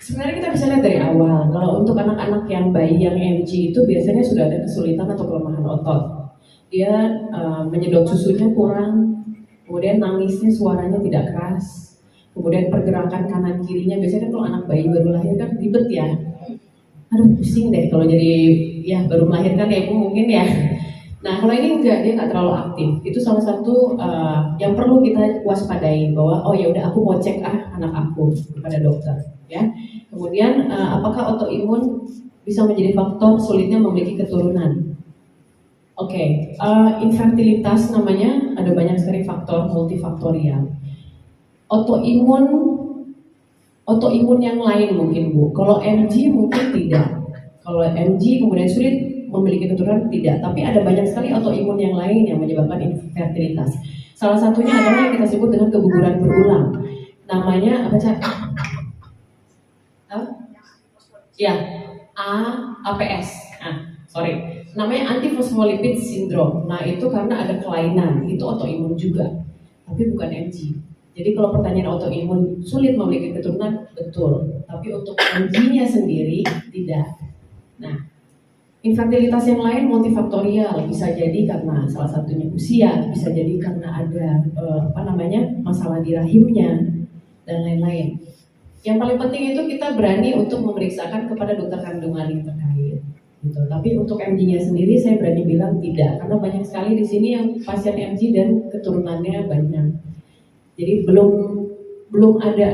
Sebenarnya kita bisa lihat dari awal, kalau untuk anak-anak yang bayi yang MG itu biasanya sudah ada kesulitan atau kelemahan otot. Dia menyedot susunya kurang, kemudian nangisnya suaranya tidak keras, kemudian pergerakan kanan kirinya, biasanya kalau anak bayi baru lahir kan ribet ya. Aduh pusing deh kalau jadi ya baru melahirkan ya ibu mungkin ya. Nah kalau ini enggak, dia nggak terlalu aktif. Itu salah satu yang perlu kita waspadai bahwa oh ya udah aku mau cek anak aku kepada dokter ya. Kemudian apakah autoimun bisa menjadi faktor sulitnya memiliki keturunan? Oke, infertilitas namanya, ada banyak sekali faktor multifaktorial. Autoimun yang lain mungkin Bu. Kalau MG mungkin tidak. Kalau MG kemudian sulit memiliki keturunan tidak. Tapi ada banyak sekali autoimun yang lain yang menyebabkan infertilitas. Salah satunya adalah yang kita sebut dengan keguguran berulang. Namanya apa Cak? Ya, APS. Sorry. Namanya antifosfolipid syndrome. Nah itu karena ada kelainan, itu autoimun juga, tapi bukan MG. Jadi kalau pertanyaan autoimun sulit memiliki keturunan, betul. Tapi untuk MG-nya sendiri tidak. Nah, infertilitas yang lain multifaktorial, bisa jadi karena salah satunya usia, bisa jadi karena ada masalah di rahimnya dan lain-lain. Yang paling penting itu kita berani untuk memeriksakan kepada dokter kandungan yang terkait. Gitu. tapi untuk MG-nya sendiri saya berani bilang tidak, karena banyak sekali di sini yang pasien MG dan keturunannya banyak. Jadi belum ada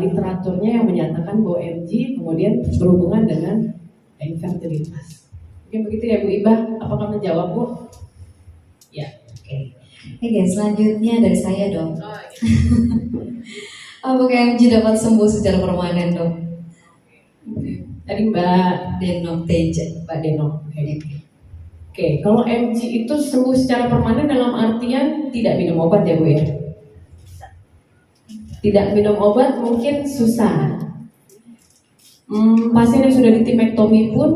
literaturnya yang menyatakan bahwa MG kemudian berhubungan dengan infertilitas. Mungkin begitu ya Bu Ibah, apakah menjawab Bu? Ya. Oke, selanjutnya dari saya dong. Apakah MG dapat sembuh secara permanen dok? Tadi Mbak Denok Teja. Mbak Denok. Oke, kalau MG itu sembuh secara permanen dalam artian tidak minum obat ya Bu ya? Tidak minum obat mungkin susah. Pasien yang sudah ditimektomi pun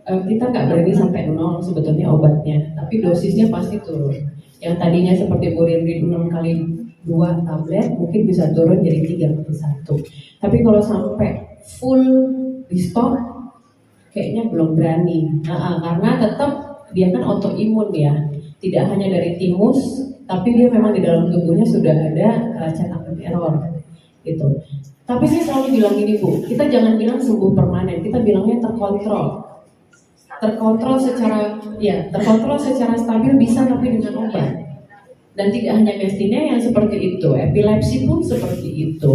kita nggak berani sampai 0 sebetulnya obatnya, tapi dosisnya pasti turun. Yang tadinya seperti Buririn 6 kali 2 tablet mungkin bisa turun jadi 3 kali 1. Tapi kalau sampai full di stop kayaknya belum berani. Karena tetap dia kan autoimun ya, tidak hanya dari timus, tapi dia memang di dalam tubuhnya sudah ada cetakan error gitu. Tapi saya selalu bilang gini Bu, kita jangan bilang sembuh permanen, kita bilangnya terkontrol. Terkontrol secara stabil bisa tapi dengan obat. Dan tidak hanya mestinea yang seperti itu, epilepsi pun seperti itu.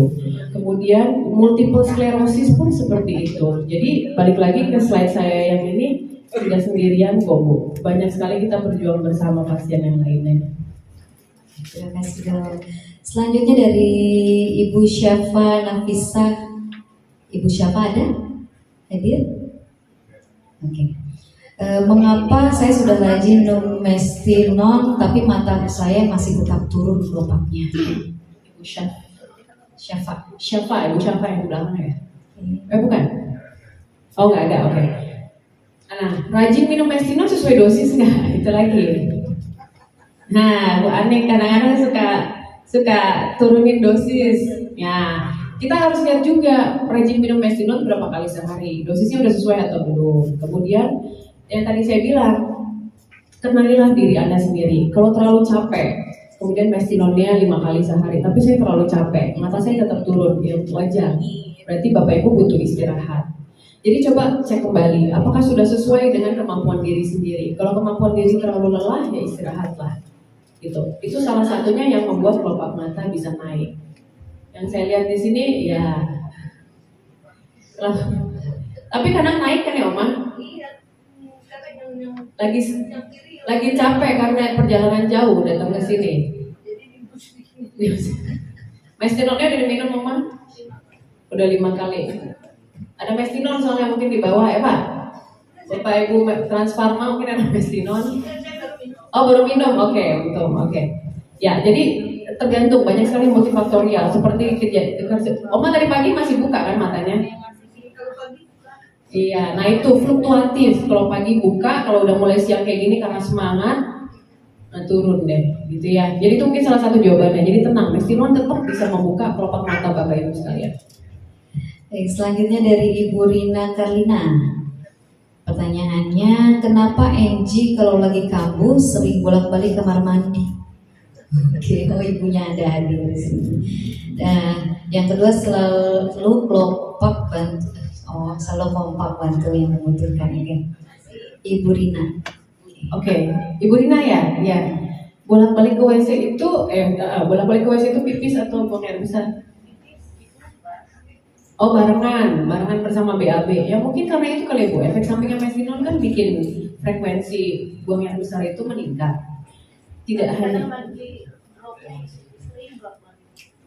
Kemudian multiple sclerosis pun seperti itu. Jadi balik lagi ke slide saya yang ini, tidak sendirian kok Bu. Banyak sekali kita berjuang bersama pasien yang lainnya. Terima kasih dok. Selanjutnya dari Ibu Syafa Nafisah. Ibu Syafa ada? Hadir? Oke. Mengapa saya sudah rajin minum Mestinon tapi mata saya masih tetap turun kelopaknya? Ibu Syafa. Syafa. Ibu Syafa yang di belakang ya? Bukan? Oh nggak ada, oke. Nah, rajin minum Mestinon sesuai dosis nggak? Itu lagi. Nah, Bu Anik kadang-kadang suka turunin dosis. Ya, kita harus lihat juga rajin minum Mestinon berapa kali sehari. Dosisnya udah sesuai atau belum. Kemudian yang tadi saya bilang, kenalilah diri Anda sendiri. Kalau terlalu capek, kemudian Mestinonnya 5 kali sehari, tapi saya terlalu capek, mata saya tetap turun, ya wajar. Berarti Bapak Ibu butuh istirahat. Jadi coba cek kembali, apakah sudah sesuai dengan kemampuan diri sendiri. Kalau kemampuan diri terlalu lelah, ya istirahatlah. Gitu. Itu salah satunya yang membuat kelopak mata bisa naik. Yang saya lihat di sini, ya. Tapi kadang naik kan ya Oma? Lagi capek karena perjalanan jauh datang ke sini. Mestinonnya udah diminum Oma? Udah 5 kali. Ada Mestinon soalnya mungkin di bawah ya Pak. Bapak Ibu Transfarma mungkin ada Mestinon. Oh baru minum, oke, untung, oke. Ya jadi tergantung banyak sekali multifaktorial seperti Oma tadi pagi masih buka kan matanya? Iya, nah itu fluktuatif. Kalau pagi buka, kalau udah mulai siang kayak gini karena semangat, nah turun deh, gitu ya. Jadi itu mungkin salah satu jawabannya. Jadi tenang, Mestinon tetap bisa membuka kelopak mata Bapak Ibu sekalian. Baik, selanjutnya dari Ibu Rina Karlina. Pertanyaannya, kenapa NG kalau lagi kambuh sering bolak-balik kamar mandi? Oke, ibunya ada hadir di sini. Dan yang kedua selalu kelopak bantu. Selalu kompak bantu yang membutuhkan ini. Ibu Rina. Oke, Ibu Rina ya. Bolak-balik ke WC itu, bolak-balik ke WC itu pipis atau buang air besar? Oh barengan bersama BAB. Ya mungkin karena itu kali Bu, efek sampingnya Mestinon kan bikin frekuensi buang air besar itu meningkat. Tidak hanya.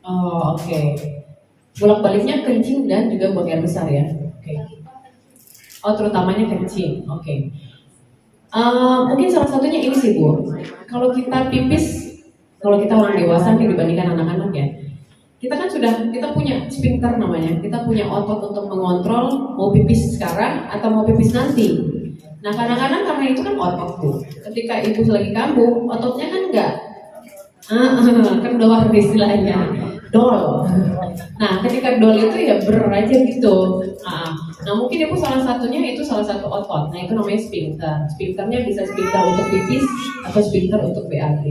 Oh oke. Bolak-baliknya kencing dan juga buang air besar ya. Oke. Oh terutamanya kencing. Oke. Mungkin salah satunya ini sih Bu. Kalau kita pipis, kalau kita orang dewasa nih dibandingkan anak-anak ya. Kita kan kita punya sphincter namanya, kita punya otot untuk mengontrol mau pipis sekarang atau mau pipis nanti. Nah kadang-kadang karena itu kan otot tuh, ketika ibu lagi kambuh, ototnya kan enggak, kendor istilahnya, dol. Nah ketika dol itu ya aja gitu. Nah mungkin ibu salah satunya itu salah satu otot, nah itu namanya sphincter. Sphincternya bisa sphincter untuk pipis atau sphincter untuk BAB.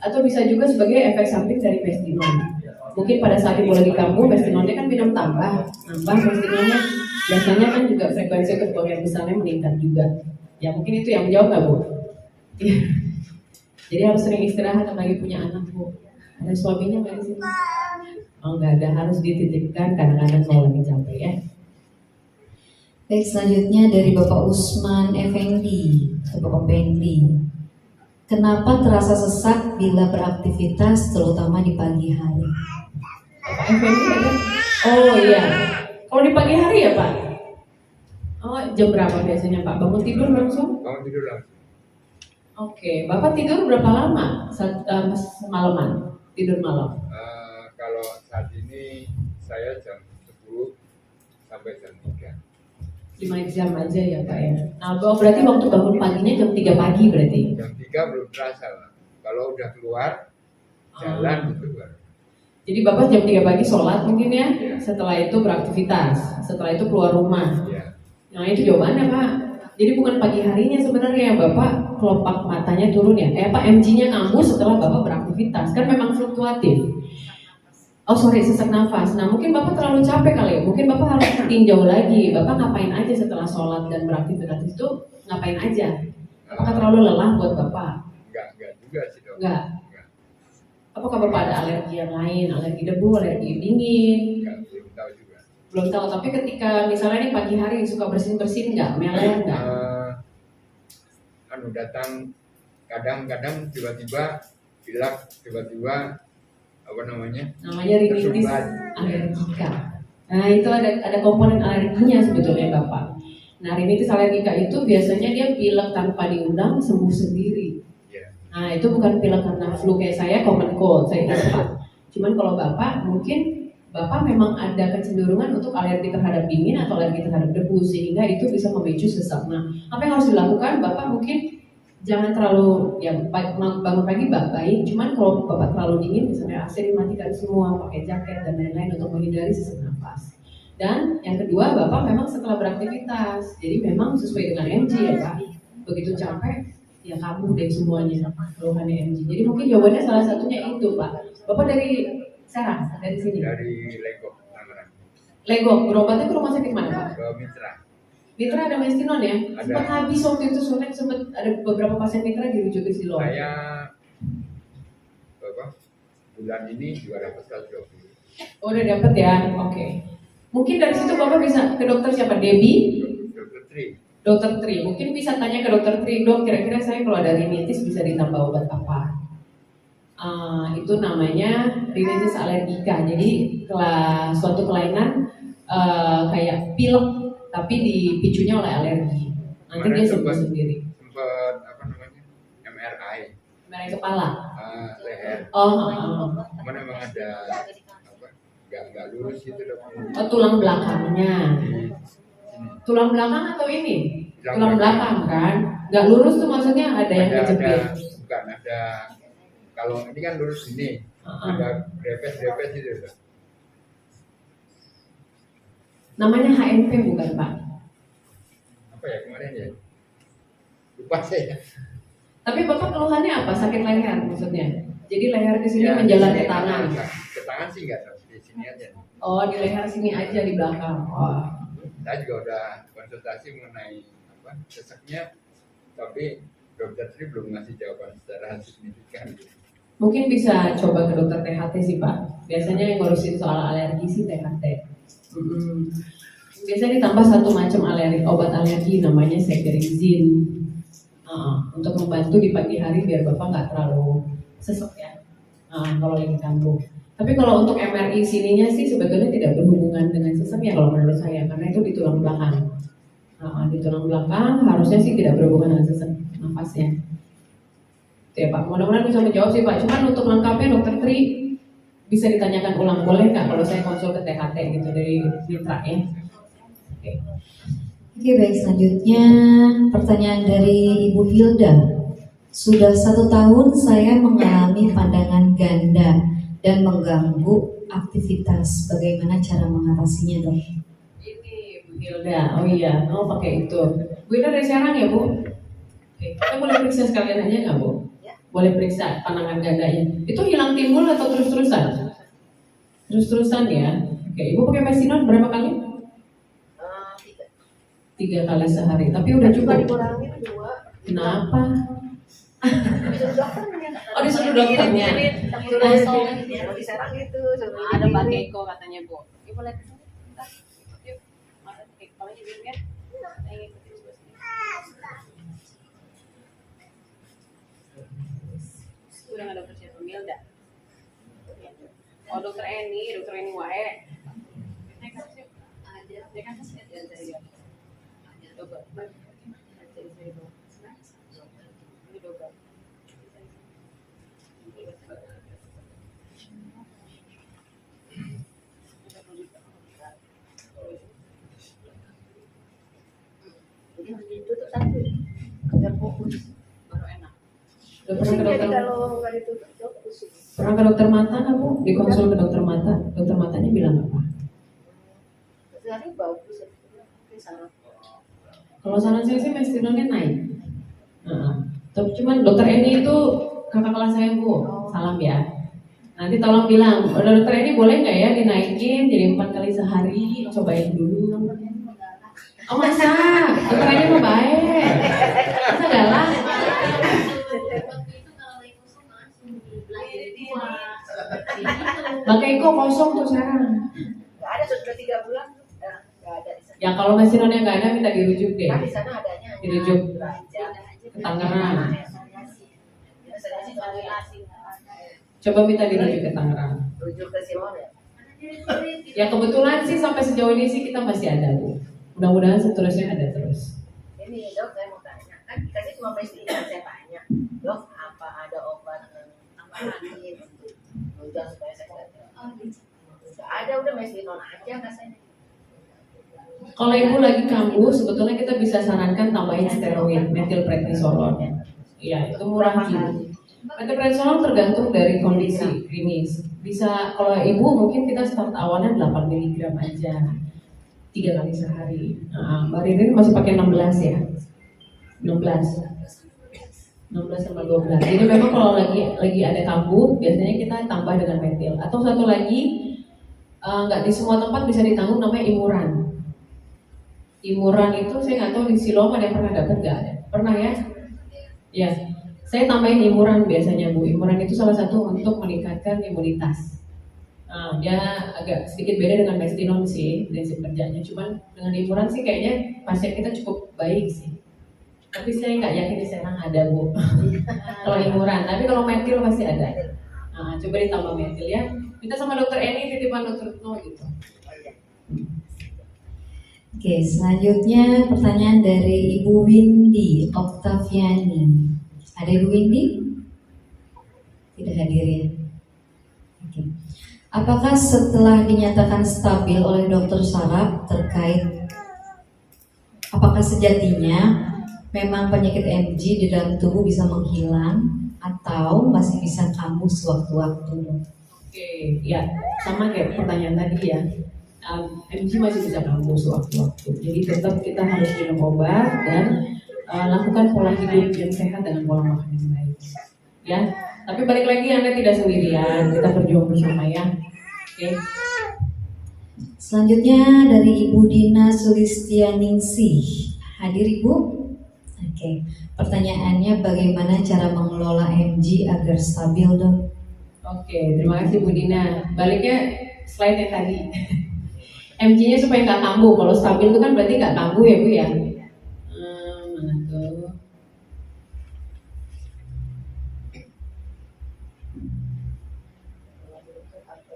Atau bisa juga sebagai efek samping dari Mestinon. Mungkin pada saat ibu lagi kambuh, Mestinonnya kan minum nambah Mestinonnya biasanya kan juga frekuensi untuk buang air besarnya meningkat juga. Ya mungkin itu yang menjawab nggak Bu? Jadi harus sering istirahat apalagi punya anak Bu. Ada suaminya nggak di sini? Oh nggak ada, harus dititipkan kadang-kadang kalau lagi capek ya. Baik, selanjutnya dari Bapak Usman Effendi atau Bapak Pendi. Kenapa terasa sesak bila beraktivitas, terutama di pagi hari? Pak Effendi ada? Oh iya. Kalau di pagi hari ya Pak? Oh, jam berapa biasanya Pak? Bangun tidur langsung? Bangun tidur langsung. Oke, Bapak tidur berapa lama semalaman? Tidur malam? Kalau saat ini saya jam 10 sampai jam 3. 5 jam aja ya Pak ya. Nah, berarti waktu bangun paginya jam 3 pagi berarti? Jam 3 belum terasa lah. Kalau udah keluar jalan gitu baru. Jadi Bapak jam 3 pagi sholat mungkin ya? Iya. Setelah itu beraktivitas, setelah itu keluar rumah. Iya. Nah itu jawabannya Pak. Jadi bukan pagi harinya sebenarnya ya Bapak kelopak matanya turun ya. Pak MG-nya kambuh setelah Bapak beraktivitas. Kan memang fluktuatif. Oh sorry, sesak nafas. Nah mungkin Bapak terlalu capek kali ya. Mungkin Bapak harus tinjau lagi. Bapak ngapain aja setelah sholat dan beraktivitas itu? Ngapain aja? Apakah terlalu lelah buat Bapak? Enggak juga sih dok. Enggak. Apakah Bapak ada alergi yang lain? Alergi debu, alergi dingin? Enggak, belum tahu juga. Belum tahu. Tapi ketika misalnya nih pagi hari suka bersin-bersin nggak? Meleleh nggak? Datang kadang-kadang tiba-tiba pilek, tiba-tiba apa namanya? Namanya rinitis Tersumbat. alergika. Nah itu ada komponen alerginya sebetulnya Bapak. Nah rinitis alergika itu biasanya dia pilek tanpa diundang sembuh sendiri. Iya. Nah itu bukan pilek karena flu kayak saya common cold, saya ispa. Cuman kalau Bapak mungkin Bapak memang ada kecenderungan untuk alergi terhadap dingin atau alergi terhadap debu sehingga itu bisa memicu sesak. Nah apa yang harus dilakukan? Bapak mungkin jangan terlalu ya bangun pagi baik, cuman kalau Bapak terlalu dingin misalnya AC dimatikan semua, pakai jaket dan lain-lain untuk menghindari sesak nafas. Dan yang kedua Bapak memang setelah beraktivitas, jadi memang sesuai dengan MG ya Pak. Begitu capek ya kambuh deh semuanya keluhannya MG. Jadi mungkin jawabannya salah satunya itu Pak. Bapak dari Serang, dari sini? Dari Legok, Tangerang. Legok, berobatnya ke rumah sakit mana Pak? Ke Mitra. Mitra ada Mestinon ya? Ada. Sempat habis waktu itu sempat ada beberapa pasien Mitra dirujuk ke Siloam. Saya bulan ini juga dapat 120. Oh, udah dapet ya? Oke. Mungkin dari situ Bapak bisa ke dokter siapa? Debbie? Dokter Tri. Dokter Tri. Mungkin bisa tanya ke dokter Tri, dok kira-kira saya kalau ada rinitis bisa ditambah obat apa? Itu namanya rinitis alergika. Jadi suatu kelainan kayak pilek tapi dipicunya oleh alergi. Nanti dia sembuh sendiri. Sempat apa namanya? MRI. Merah kepala. Leher. Oh. Cuman emang ada apa? Enggak lurus gitu dok. Oh, tulang belakangnya. Di sini. Tulang belakang atau ini? Tulang Tulang belakang kan? Nggak lurus tuh maksudnya ada yang kejepit. Bukan ada. Kalau ini kan lurus ini. Ada drepes gitu dok. Namanya HNP bukan Pak? Apa ya kemarin ya? Lupa saya. Tapi Bapak keluhannya apa? Sakit leher maksudnya? Jadi leher ke sini Ya, menjalar di ke sini tangan. Ke tangan sih enggak tahu, di sini aja. Oh, di leher sini aja di belakang. Oh. Saya juga udah konsultasi mengenai apa sesaknya, tapi dokter Tri belum ngasih jawaban secara signifikan. Mungkin bisa coba ke dokter THT sih Pak. Biasanya yang ngurusin soal alergi sih THT. Biasanya ditambah satu macam obat alergi namanya cetirizine. Untuk membantu di pagi hari biar Bapak nggak terlalu sesek ya. Kalau lagi kambuh. Tapi kalau untuk MRI sininya sih sebetulnya tidak berhubungan dengan sesek ya kalau menurut saya karena itu di tulang belakang. Di tulang belakang harusnya sih tidak berhubungan dengan sesek nafasnya. Itu ya Pak. Mudah-mudahan bisa menjawab sih Pak. Cuman untuk lengkapnya dokter Tri bisa ditanyakan ulang boleh nggak kalau saya konsul ke THT gitu dari Mitra ya. Oke, baik, selanjutnya pertanyaan dari Ibu Hilda. Sudah 1 tahun saya mengalami pandangan ganda dan mengganggu aktivitas. Bagaimana cara mengatasinya dok? Ini Bu Hilda, oh iya, pakai itu. Bu Hilda dari Serang ya Bu? Oke, kita boleh periksa sekalian aja nggak Bu? Boleh periksa pandangan gandanya. Itu hilang timbul atau terus-terusan? Terus-terusan ya. Oke, Ibu pakai Mestinon berapa kali? 3 kali sehari. Tapi udah cukup. Dikurangin 2. Kenapa? Disuruh dokternya. Oh disuruh dokternya. Kalau di Serang gitu. Ada Mbak Keiko katanya Bu. Ibu boleh kesini? Bentar. Yuk. Mbak Keiko aja dulu ya. Saya ngikutin sebelah sini. Udah nggak dokter siapa? Milda. Oh dokter Eni wae. Naik atas yuk. Naik atas ya. Dokter. Ini dokter. Jadi harus ditutup satu. Biar fokus. Baru enak. Udah Pusing pernah ke jadi dokter? kalau nggak ditutup jauh pusing. Pernah ke dokter mata nggak Bu? Dikonsul ke dokter mata. Dokter matanya bilang apa? Sekali bagus. Tapi salah. Kalau saran saya sih mestinolonnya naik. Tapi cuman dokter Eni itu kakak kelas saya Bu. Salam ya. Nanti tolong bilang, dokter Eni boleh nggak ya dinaikin jadi 4 kali sehari? Cobain dulu. Oh masa? Dokter Eni mah baik. Masa galak? Bang Eko kosong tuh sekarang. Nggak ada sudah 3 bulan. Nggak ada di sana. Ya kalau mesinonnya nggak ada minta dirujuk deh. Kan di sana adanya hanya Dirujuk belanja. ke Tangerang. Biasanya sih donasi. Coba minta dirujuk ke Tangerang. Rujuk ke Silon ya. Ya kebetulan sih sampai sejauh ini sih kita masih ada Bu. Mudah-mudahan seterusnya ada terus. Ini dok saya mau tanya, kan dikasih cuma Mestinon, saya tanya, dok apa ada obat tambahan nih untuk menunjang supaya saya nggak ada udah Mestinon aja katanya. Kalau ibu lagi kambuh, sebetulnya kita bisa sarankan tambahin steroid, metilprednisolon. Ya itu murah juga. Metilprednisolon tergantung dari kondisi klinis. Bisa kalau ibu mungkin kita start awalnya 8 mg aja, 3 kali sehari. Nah, Mbak Ririn masih pakai 16 ya, 16 sama 12. Jadi memang kalau lagi ada kambuh, biasanya kita tambah dengan metil. Atau satu lagi, nggak di semua tempat bisa ditanggung namanya imuran. Imuran itu saya nggak tahu di Siloam ada yang pernah dapat nggak? Pernah ya? Ya, saya tambahin imuran biasanya Bu. Imuran itu salah satu untuk meningkatkan imunitas. Dia agak sedikit beda dengan Mestinon sih prinsip kerjanya. Cuman dengan imuran sih kayaknya pasien kita cukup baik sih. Tapi saya nggak yakin di sana ada Bu. Kalau imuran, tapi kalau metil pasti ada. Coba ditambah metil ya. Kita sama dokter Eni titipan dokter Retno gitu. Oke, selanjutnya pertanyaan dari Ibu Windy Oktaviani. Ada Ibu Windy? Tidak hadir ya? Oke. Apakah setelah dinyatakan stabil oleh dokter saraf terkait apakah sejatinya memang penyakit MG di dalam tubuh bisa menghilang atau masih bisa kambuh sewaktu-waktu? Oke, ya sama kayak pertanyaan tadi ya. MG masih bisa kambuh sewaktu-waktu. Jadi tetap kita harus minum obat dan lakukan pola hidup yang sehat dengan pola makan yang baik. Ya, tapi balik lagi Anda tidak sendirian. Kita berjuang bersama ya. Oke. Selanjutnya dari Ibu Dina Sulistianingsih. Hadir Ibu? Oke. Pertanyaannya bagaimana cara mengelola MG agar stabil dok? Oke, terima kasih Bu Dina. Baliknya slide yang tadi. MG-nya supaya nggak kambuh. Kalau stabil itu kan berarti nggak kambuh ya Bu ya. Mana tuh?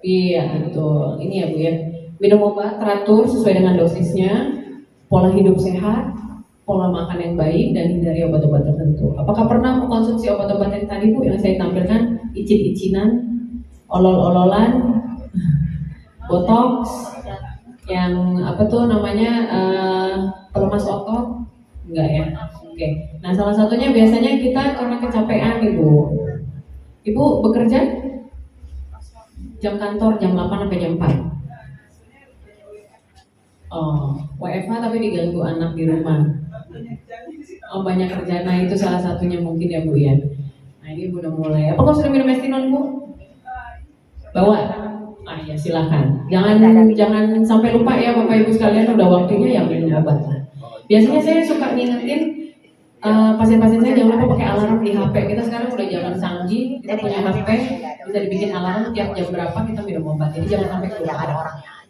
Iya betul. Ini ya Bu ya. Minum obat teratur sesuai dengan dosisnya, pola hidup sehat, pola makan yang baik, dan hindari obat-obat tertentu. Apakah pernah mengkonsumsi obat-obat yang tadi Bu yang saya tampilkan? Icin-icinan, olol-ololan, botox, yang apa tuh namanya pelemas otot? Enggak ya? Oke. Nah salah satunya biasanya kita karena kecapean Ibu. Ibu bekerja? Jam kantor jam 8 sampai jam 4. Oh, WFH tapi diganggu anak di rumah. Oh, banyak kerjaan. Nah, itu salah satunya mungkin ya Bu ya. Nah, ini Bu udah mulai. Apakah sudah minum Mestinon Bu? Bawa. Ya silakan. Jangan sampai lupa ya Bapak Ibu sekalian, udah waktunya yang minum obat. Biasanya saya suka ngingetin pasien-pasien saya jangan lupa pakai alarm di HP. Kita sekarang udah zaman canggih, kita punya HP, bisa dibikin alarm tiap jam berapa kita minum obat. Jadi jangan sampai kelupaan.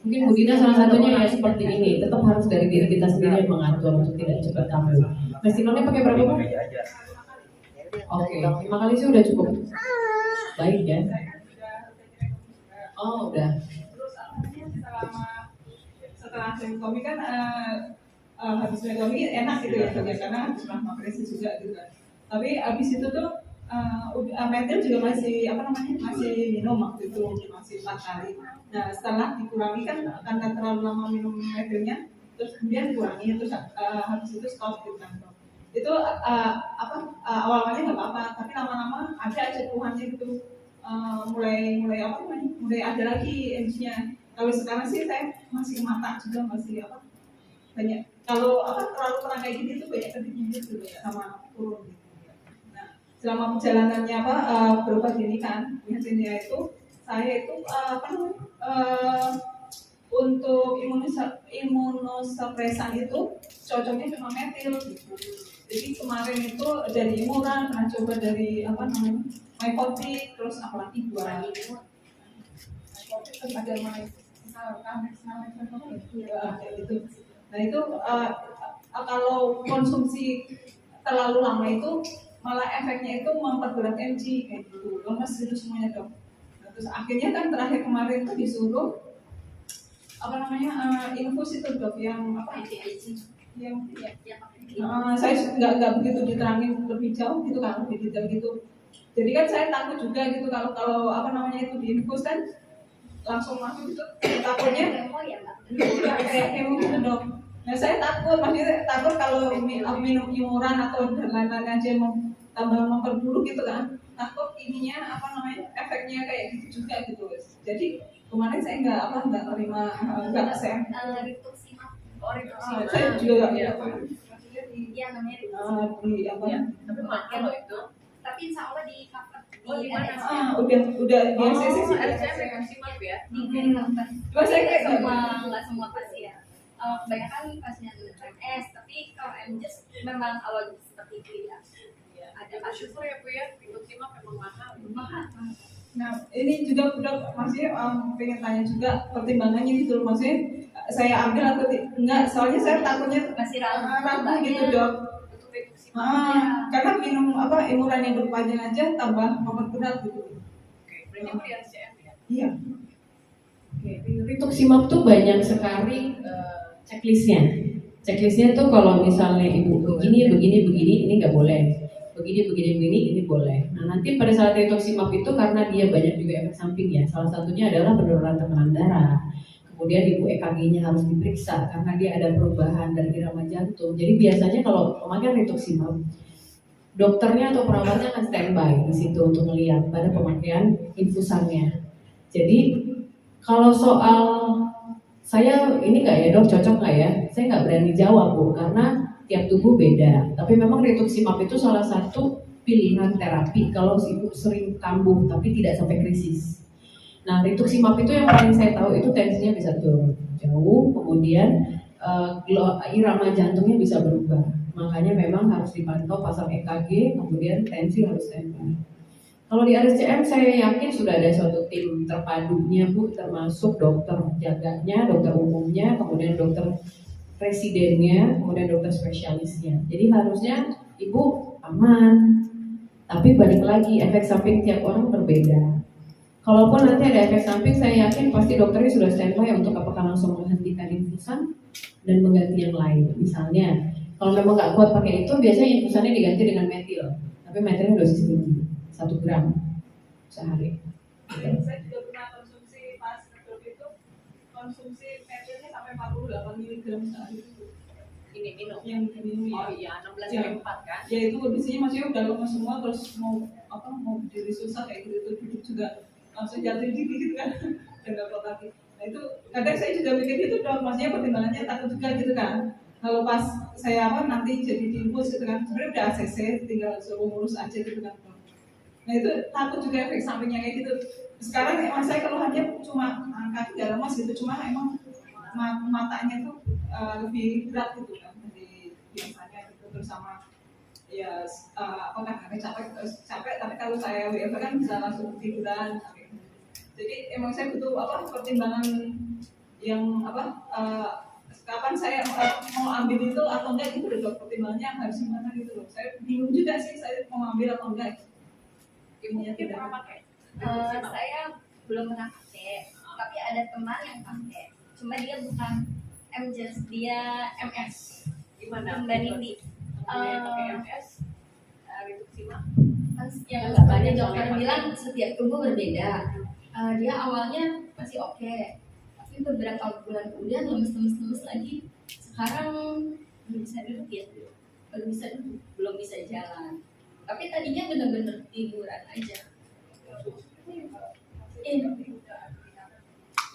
Mungkin Bu Dina salah satunya ya seperti ini. Tetap harus dari diri kita sendiri yang mengatur untuk tidak cepat kambuh. Mestinonnya pakai berapa Bu? Oke, 5 kali sih udah cukup. baik ya. Saya kan sudah ekonomi juga. Oh udah. Terus apa namanya setelah ekonomi kan habis ekonomi enak gitu ya karena habis pernah profesi juga gitu kan. Tapi habis itu tuh metil juga masih masih minum waktu itu masih 4 kali. Nah setelah dikurangi kan karena terlalu lama minum metilnya, terus kemudian dikurangi terus habis itu stop gitu kan. Itu awalnya nggak apa-apa, tapi lama-lama ada aja keluhannya gitu. Mulai ada lagi MC-nya. Kalau sekarang sih saya masih mata juga masih banyak. Kalau terlalu pernah kayak gini tuh banyak ketiknya gitu ya sama turun gitu. Nah, selama perjalanannya berobat ini kan, biasanya itu saya itu untuk imunosupresan itu cocoknya cuma metil gitu. Jadi kemarin itu dari imuran pernah coba dari mycotic, terus apalagi buat mycotic terus ada gitu. Nah itu kalau konsumsi terlalu lama itu malah efeknya itu memperberat MG kayak gitu. Lemes itu semuanya dok. Nah, terus akhirnya kan terakhir kemarin tuh disuruh infus itu dok yang saya nggak begitu diterangin lebih jauh gitu kan lebih detail gitu. Jadi kan saya takut juga gitu kalau itu diinfus kan langsung masuk itu takutnya kayak kemo gitu dok. Nah saya takut, maksudnya takut kalau minum imuran atau dan lain-lain aja tambah memperburuk gitu kan. Takut ininya efeknya kayak gitu juga gitu. Jadi kemarin saya nggak terima nggak saya. Saya juga nggak Iya namanya di Tapi makan loh itu. tapi insya Allah di cover Di udah biasa sih RCM maksimal ya. di cover. Cuma saya kayak Nggak semua pasien. Kebanyakan pasien MS, tapi kalau MJS memang awal seperti itu ya. Ada kasus Syukur ya Bu ya, Rituximab memang mahal. mahal. Nah, ini juga udah maksudnya pengen tanya juga pertimbangannya gitu loh, maksudnya saya ambil atau enggak, soalnya saya takutnya Masih ragu gitu dok. Untuk Rituximab. Karena minum imuran yang berpanjang aja tambah memperberat gitu. Oke, berarti Bu di RCM ya. Iya. Oke, rituximab tuh banyak sekali checklistnya. Checklistnya tuh kalau misalnya ibu begini, ini nggak boleh. Begini, ini boleh. Nah nanti pada saat rituximab itu karena dia banyak juga efek samping ya. Salah satunya adalah penurunan tekanan darah. Kemudian ibu EKG-nya harus diperiksa karena dia ada perubahan dari irama jantung. Jadi biasanya kalau pemakaian rituximab, dokternya atau perawatnya akan standby di situ untuk melihat pada pemakaian infusannya. Jadi kalau soal saya ini nggak ya dok, cocok nggak ya? Saya nggak berani jawab bu, karena tiap tubuh beda. Tapi memang rituximab itu salah satu pilihan terapi kalau ibu sering kambuh tapi tidak sampai krisis. Nah rituximab itu yang paling saya tahu itu tensinya bisa turun jauh, kemudian irama jantungnya bisa berubah. Makanya memang harus dipantau pasang EKG, kemudian tensi harus standby. Kalau di RSCM saya yakin sudah ada suatu tim terpadunya bu, termasuk dokter jaganya, dokter umumnya, kemudian dokter residennya, kemudian dokter spesialisnya. Jadi harusnya ibu aman. Tapi balik lagi efek samping tiap orang berbeda. Kalaupun nanti ada efek samping, saya yakin pasti dokternya sudah standby untuk apakah langsung menghentikan infusan dan mengganti yang lain. Misalnya, kalau memang nggak kuat pakai itu, biasanya infusannya diganti dengan metil. Tapi metilnya dosis tinggi, 1 gram sehari. Saya juga pernah konsumsi pas kedok itu, konsumsi metilnya sampai 48 mg sehari. Ini minum. Yang diminum Oh ya. iya, 16 4 kan? Ya itu kondisinya maksudnya udah lemas semua, terus mau berdiri susah kayak gitu, duduk juga langsung jatuh gigi gitu kan, dan nggak kuat lagi. Nah itu kadang saya juga mikir gitu dong, maksudnya pertimbangannya takut juga gitu kan. Kalau pas saya nanti jadi diinfus gitu kan, sebenarnya udah ACC, tinggal suruh ngurus aja gitu kan. Nah itu takut juga efek sampingnya kayak gitu. Sekarang emang saya keluhannya cuma kaki nggak lemas gitu, cuma emang matanya tuh lebih berat gitu kan dari biasanya gitu, terus sama ya capek tapi kalau saya WFH kan bisa langsung tiduran. Jadi emang saya butuh pertimbangan yang kapan saya mau ambil itu atau enggak gitu dok, pertimbangannya harus gimana gitu loh. Saya bingung juga sih saya mau ambil atau enggak. Ibu mungkin pernah pakai? Saya belum pernah pakai, tapi ada teman yang pakai. Cuma dia bukan MJS, dia MS. Gimana? Mbak Nindi. Pakai MS? Yang tadi dokter bilang setiap tubuh berbeda. Dia awalnya masih oke, tapi beberapa bulan kemudian lemes lagi. Sekarang belum bisa duduk ya, belum bisa jalan. Tapi tadinya benar-benar tiduran aja.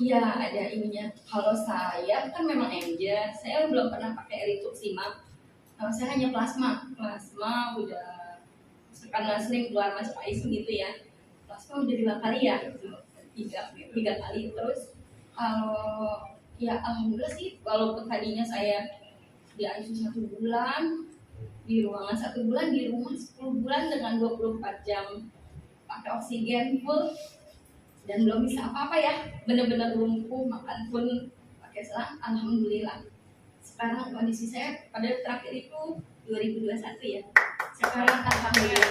Iya, ada ininya. Kalau saya kan memang MJ, saya belum pernah pakai rituximab. Saya hanya plasma udah karena sering keluar masuk ICU gitu ya. Plasma udah 5 kali ya, tiga kali. Terus ya alhamdulillah sih, walaupun tadinya saya di ICU 1 bulan, di ruangan 1 bulan, di rumah 10 bulan dengan 24 jam pakai oksigen full dan belum bisa apa-apa ya, benar-benar lumpuh, makan pun pakai selang. Alhamdulillah sekarang kondisi saya pada terakhir itu 2021 ya, sekarang alhamdulillah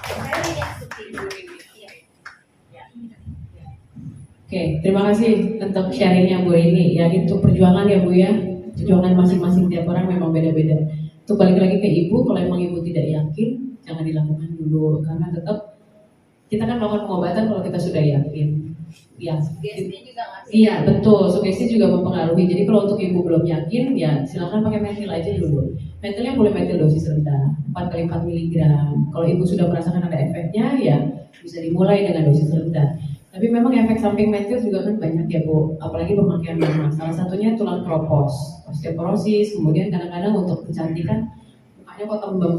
saya tidak seperti ya. Oke, terima kasih untuk sharingnya Bu ini. Ya itu perjuangan ya Bu ya, perjuangan masing-masing tiap orang memang beda-beda. Untuk balik lagi ke Ibu, kalau emang Ibu tidak yakin, jangan dilakukan dulu karena tetap kita kan melakukan pengobatan kalau kita sudah yakin. Ya, Sugesti juga nggak sih? iya betul, sugesti juga mempengaruhi. Jadi kalau untuk Ibu belum yakin, ya silakan pakai metil aja dulu. Metilnya boleh metil dosis rendah, 4 kali 4 mg. Kalau Ibu sudah merasakan ada efeknya, ya bisa dimulai dengan dosis rendah. Tapi memang efek samping metil juga kan banyak ya Bu, apalagi pemakaian lama. Salah satunya tulang kropos, osteoporosis, kemudian kadang-kadang untuk kecantikan mukanya kok tembem,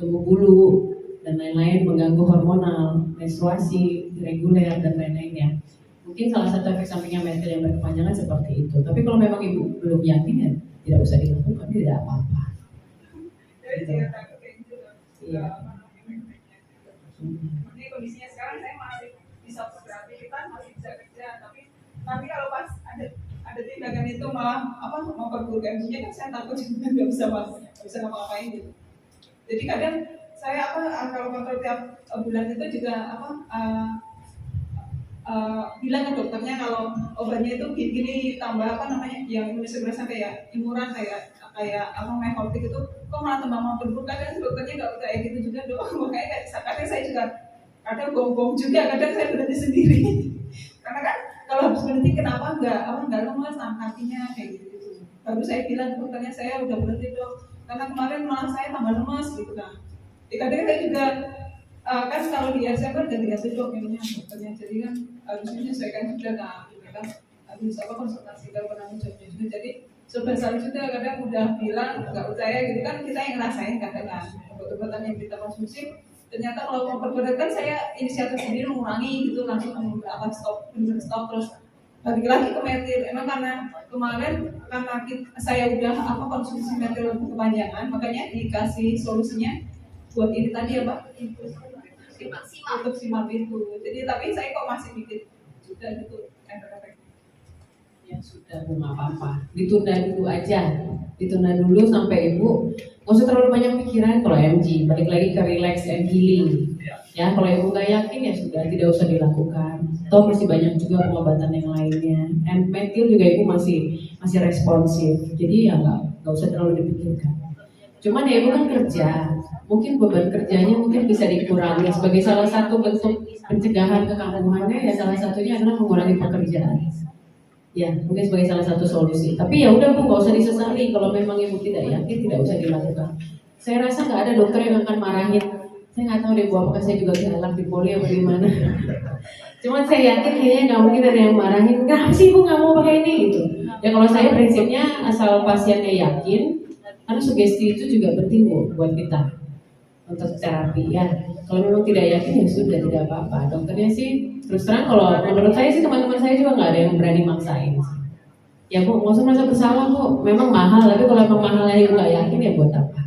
tumbuh bulu, dan lain-lain, mengganggu hormonal, menstruasi, irreguler, dan lain-lainnya. Mungkin salah satu efek sampingnya metil yang berkepanjangan seperti itu. Tapi kalau memang Ibu belum yakin ya tidak usah dilakukan, tidak apa-apa. Gitu. Iya. Ini kondisinya sekarang saya masih bisa beraktivitas, masih bisa kerja, tapi kalau pas ada tindakan itu malah memperburuk emosinya kan saya takut juga nggak bisa ngapa-ngapain gitu. Jadi kadang saya kalau kontrol tiap bulan itu juga bilang ke dokternya kalau obatnya itu gini tambah yang imunosupresan kayak imuran kayak mefortik itu kok malah tambah memperburuk. Kadang dokternya nggak kayak gitu juga dok. Makanya kadang saya juga kadang gonggong juga, kadang saya berhenti sendiri. Karena kan kalau habis berhenti kenapa nggak lemas kakinya kayak gitu. Baru saya bilang ke dokternya saya udah berhenti dok, karena kemarin malah saya tambah lemas gitu kan. Kadang saya juga kan kalau di Desember ganti-ganti dok minumnya dokternya, jadi kan harus menyesuaikan juga kan harus konsultasi kalau pernah mencoba juga. Jadi sebesar juga kadang udah bilang nggak percaya gitu kan, kita yang ngerasain kadang kan obat-obatan yang kita konsumsi ternyata kalau mau perbedakan saya inisiatif sendiri mengurangi gitu, langsung stop terus balik lagi ke metil. Emang karena kemarin saya udah konsumsi metil kepanjangan, makanya dikasih solusinya buat ini tadi ya Pak, rituximab itu. Jadi tapi saya kok masih bikin juga gitu efek-efek. Ya sudah Bu, nggak apa-apa, ditunda dulu aja, ditunda dulu sampai Ibu nggak usah terlalu banyak pikiran. Kalau MG balik lagi ke relax and healing ya. Kalau Ibu nggak yakin ya sudah, tidak usah dilakukan. Toh masih banyak juga pengobatan yang lainnya. And metil juga Ibu masih responsif, jadi ya nggak usah terlalu dipikirkan. Cuman ya Ibu kan kerja, mungkin beban kerjanya mungkin bisa dikurangi sebagai salah satu bentuk pencegahan kekambuhannya. Ya salah satunya adalah mengurangi pekerjaan. Ya, mungkin sebagai salah satu solusi. Tapi ya udah Bu, nggak usah disesali. Kalau memang Ibu tidak yakin, tidak usah dilakukan. Saya rasa nggak ada dokter yang akan marahin. Saya nggak tahu deh Bu, apakah saya juga galak di poli atau gimana. Cuman saya yakin kayaknya nggak mungkin ada yang marahin. Kenapa sih Bu nggak mau pakai ini gitu? Ya kalau saya prinsipnya asal pasiennya yakin, karena sugesti itu juga penting Bu buat kita untuk terapi ya. Kalau memang tidak yakin ya sudah, tidak apa-apa. Dokternya sih terus terang, kalau menurut saya sih teman-teman saya juga nggak ada yang berani maksain. Ya Bu, nggak usah merasa bersalah Bu. Memang mahal, tapi kalau memang mahalnya Ibu nggak yakin ya buat apa?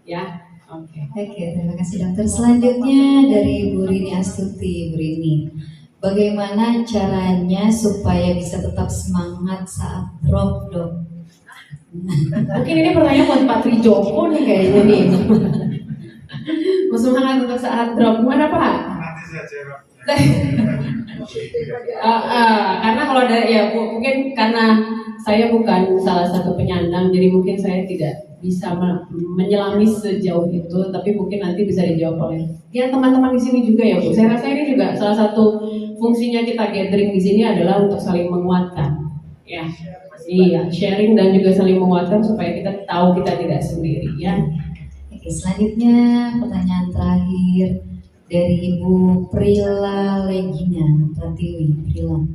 Ya, oke. Oke, terima kasih dokter. Selanjutnya dari Bu Rini Astuti. Bu Rini, bagaimana caranya supaya bisa tetap semangat saat drop dok? Mungkin ini pertanyaan buat Pak Trijoko nih kayaknya nih. Mau semangat untuk saat drop, gimana Pak? nanti saya jawab. Karena kalau ada ya mungkin karena saya bukan salah satu penyandang, jadi mungkin saya tidak bisa menyelami sejauh itu, tapi mungkin nanti bisa dijawab oleh ya teman-teman di sini juga ya Bu. Saya rasa ini juga salah satu fungsinya kita gathering di sini adalah untuk saling menguatkan, ya. Iya, sharing dan juga saling menguatkan supaya kita tahu kita tidak sendiri, ya. Oke, selanjutnya pertanyaan terakhir dari Ibu Prila Legina Pratiwi Prila.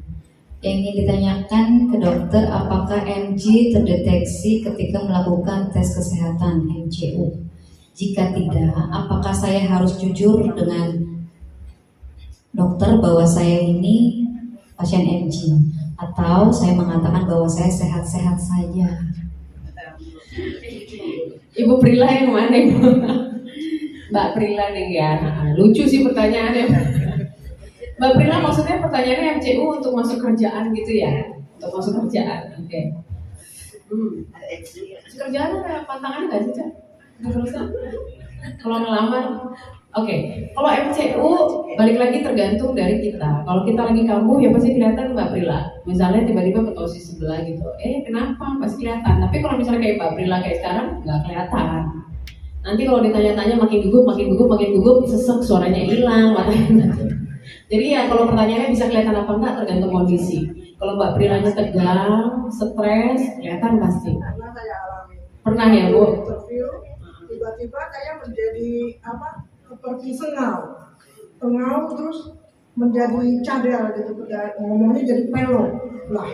Yang ingin ditanyakan ke dokter, apakah MG terdeteksi ketika melakukan tes kesehatan MCU? Jika tidak, apakah saya harus jujur dengan dokter bahwa saya ini pasien MG? Atau saya mengatakan bahwa saya sehat-sehat saja? Ibu Prila yang mana Ibu? Mbak Prila nih ya. Lucu sih pertanyaannya. Mbak Prila maksudnya pertanyaannya MCU untuk masuk kerjaan gitu ya? Untuk masuk kerjaan, oke. Kerjaan ada pantangan nggak sih Cak? Terus kalau ngelamar, oke. Kalau MCU balik lagi tergantung dari kita. Kalau kita lagi kambuh ya pasti kelihatan Mbak Prila. Misalnya tiba-tiba ketosis sebelah gitu, kenapa? Pasti kelihatan. Tapi kalau misalnya kayak Mbak Prila kayak sekarang nggak kelihatan. Nanti kalau ditanya-tanya makin gugup, sesek, suaranya hilang, matanya. Jadi ya kalau pertanyaannya bisa kelihatan apa enggak tergantung kondisi. Kalau Mbak Prilanya tegang, stres, kelihatan pasti. Karena saya alami. Pernah ya Bu? Interview, tiba-tiba kayak menjadi seperti tengau terus menjadi cadel gitu, ngomongnya jadi pelo. Lah,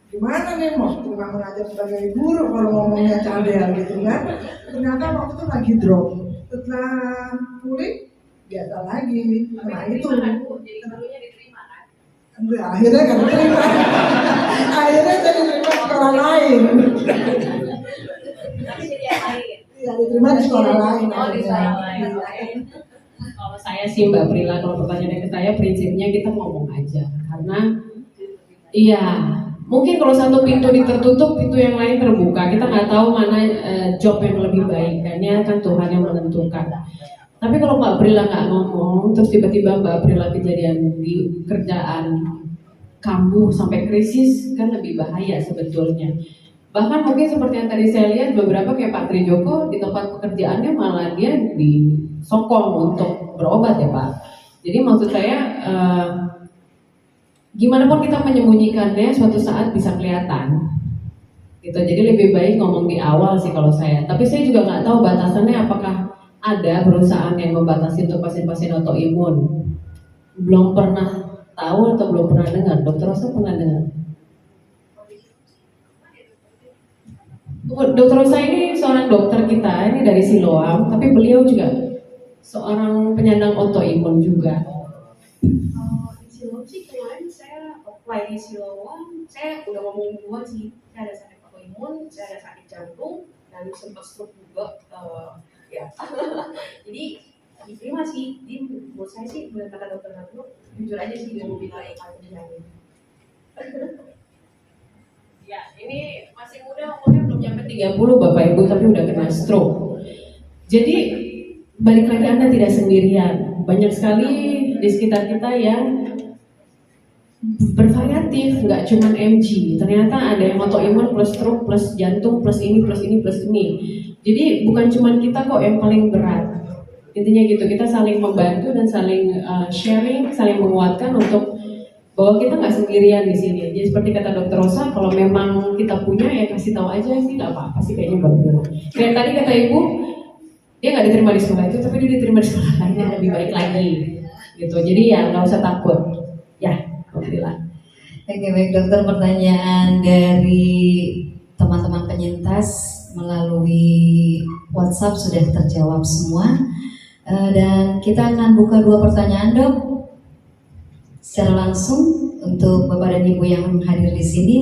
gimana nih mau tukang mengajar sebagai guru kalau ngomongnya cadel gitu kan? Ternyata waktu itu lagi drop. Setelah pulih biasa lagi. Nah itu. Jadi gurunya diterima kan? Enggak, akhirnya kan diterima. Akhirnya jadi diterima sekolah lain. Tapi jadi yang lain. Iya, diterima di sekolah lain. Oh, di sekolah lain. Kalau saya sih Mbak Prila, kalau pertanyaannya ke saya prinsipnya kita ngomong aja. Karena iya, mungkin kalau satu pintu ditertutup, pintu yang lain terbuka. Kita nggak tahu mana job yang lebih baik. Kayaknya kan Tuhan yang menentukan. Tapi kalau Mbak Prila nggak ngomong, terus tiba-tiba Mbak Prila kejadian di kerjaan kambuh sampai krisis, kan lebih bahaya sebetulnya. Bahkan mungkin seperti yang tadi saya lihat beberapa kayak Pak Trijoko di tempat pekerjaannya malah dia disokong untuk berobat ya Pak. Jadi maksud saya gimana pun kita menyembunyikannya suatu saat bisa kelihatan. Gitu. Jadi lebih baik ngomong di awal sih kalau saya. Tapi saya juga nggak tahu batasannya apakah ada perusahaan yang membatasi untuk pasien-pasien autoimun. Belum pernah tahu atau belum pernah dengar. Dokter Rosa pernah dengar? Dokter Rosa ini seorang dokter kita, ini dari Siloam, tapi beliau juga seorang penyandang autoimun juga. Di Siloam sih kemarin saya apply di Siloam, saya udah ngomong duluan sih, saya ada sakit autoimun, saya ada sakit jantung, dan sempat stroke juga, ya. Jadi diterima sih, jadi menurut saya sih benar kata dokter Natro, jujur aja sih dia lebih baik kerjanya. Ya, ini masih muda, umurnya belum sampai 30 Bapak Ibu, tapi udah kena stroke. Jadi balik lagi Anda tidak sendirian. Banyak sekali di sekitar kita yang bervariatif, nggak cuma MG. Ternyata ada yang autoimun plus stroke plus jantung plus ini plus ini plus ini. Jadi bukan cuma kita kok yang paling berat. Intinya gitu, kita saling membantu dan saling sharing, saling menguatkan untuk bahwa kita nggak sendirian di sini. Jadi seperti kata Dokter Rosa, kalau memang kita punya ya kasih tahu aja sih, nggak apa-apa sih kayaknya bagus. Dan tadi kata Ibu, dia nggak diterima di sekolah itu, tapi dia diterima di sekolah lain yang lebih baik lagi, gitu. Jadi ya nggak usah takut, ya, alhamdulillah. Oke, baik dokter, pertanyaan dari teman-teman penyintas melalui WhatsApp sudah terjawab semua. Dan kita akan buka 2 pertanyaan dok secara langsung untuk Bapak dan Ibu yang hadir di sini.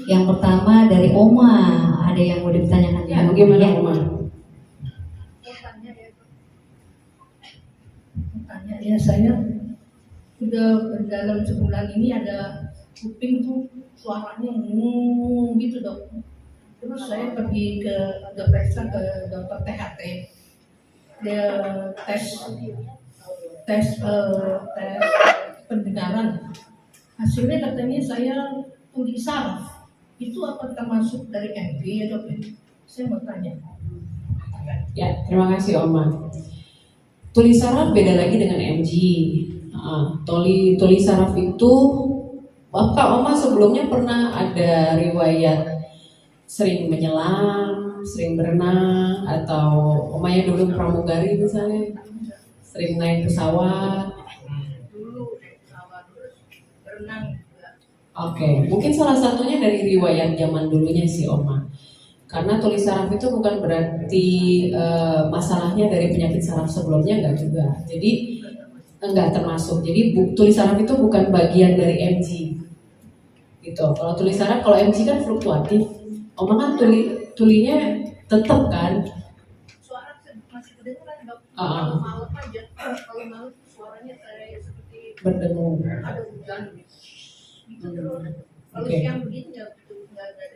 Yang pertama dari Oma, ada yang mau ditanyakan? Ya, bagaimana Oma? Tanya ya, saya udah dalam sebulan ini ada kuping tuh suaranya gitu dok. Terus saya pergi ke periksa ke dokter THT, dia tes tes pendengaran. Hasilnya katanya saya tuli saraf. Itu apa termasuk dari MG ya dok? Saya mau tanya. Ya, terima kasih Oma. Tuli saraf beda lagi dengan MG. Tuli saraf itu, Bapak Oma sebelumnya pernah ada riwayat sering menyelam, sering berenang, atau Omanya dulu pramugari misalnya, sering naik pesawat. Dulu pesawat berenang juga. Oke, mungkin salah satunya dari riwayat zaman dulunya si Oma. Karena tuli saraf itu bukan berarti masalahnya dari penyakit saraf sebelumnya, enggak juga. Jadi enggak termasuk. Jadi tuli saraf itu bukan bagian dari MG. Gitu. Kalau tuli saraf, kalau MG kan fluktuatif. Oma kan tulinya tetap kan. Suara masih kedengeran dok. Kalau malam aja, kalau malam suaranya kayak seperti berdengung. ada hujan gitu terus. Kalau siang begini nggak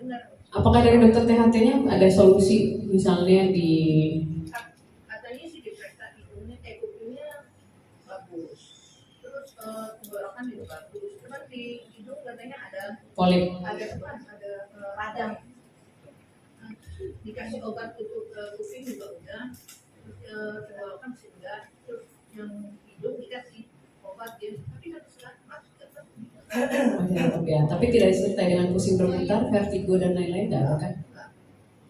dengar. Apakah dari dokter THT-nya ada solusi misalnya di Katanya sih diperiksa hidungnya, kupingnya bagus, terus tenggorokan juga bagus, cuman di hidung katanya ada polip? Ada radang. Dikasih obat untuk kuping juga udah, terus tenggorokan sih udah, terus yang hidung dikasih obat dia, tapi kan sekarang masih tetap. Masih tetap ya, tapi tidak disertai dengan pusing berputar, vertigo dan lain-lain enggak kan?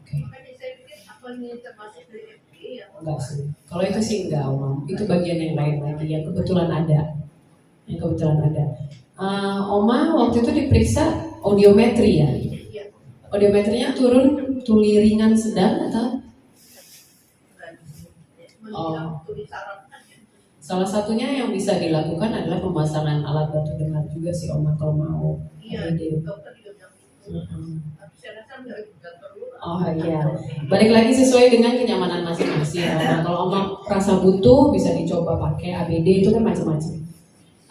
Oke. Makanya saya pikir apa ini termasuk dari FD ya? Enggak sih. Kalau itu sih enggak, Om. Itu bagian yang lain lagi yang kebetulan ada. Oma waktu itu diperiksa audiometri ya. Audiometrinya turun tuli ringan sedang atau? Oh. Salah satunya yang bisa dilakukan adalah pemasangan alat bantu dengar juga sih Oma kalau mau. Iya, dokter juga bilang gitu. Tapi saya rasa nggak perlu. Oh iya, balik lagi sesuai dengan kenyamanan masing-masing. Nah, kalau Oma merasa butuh bisa dicoba pakai ABD, itu kan macam-macam.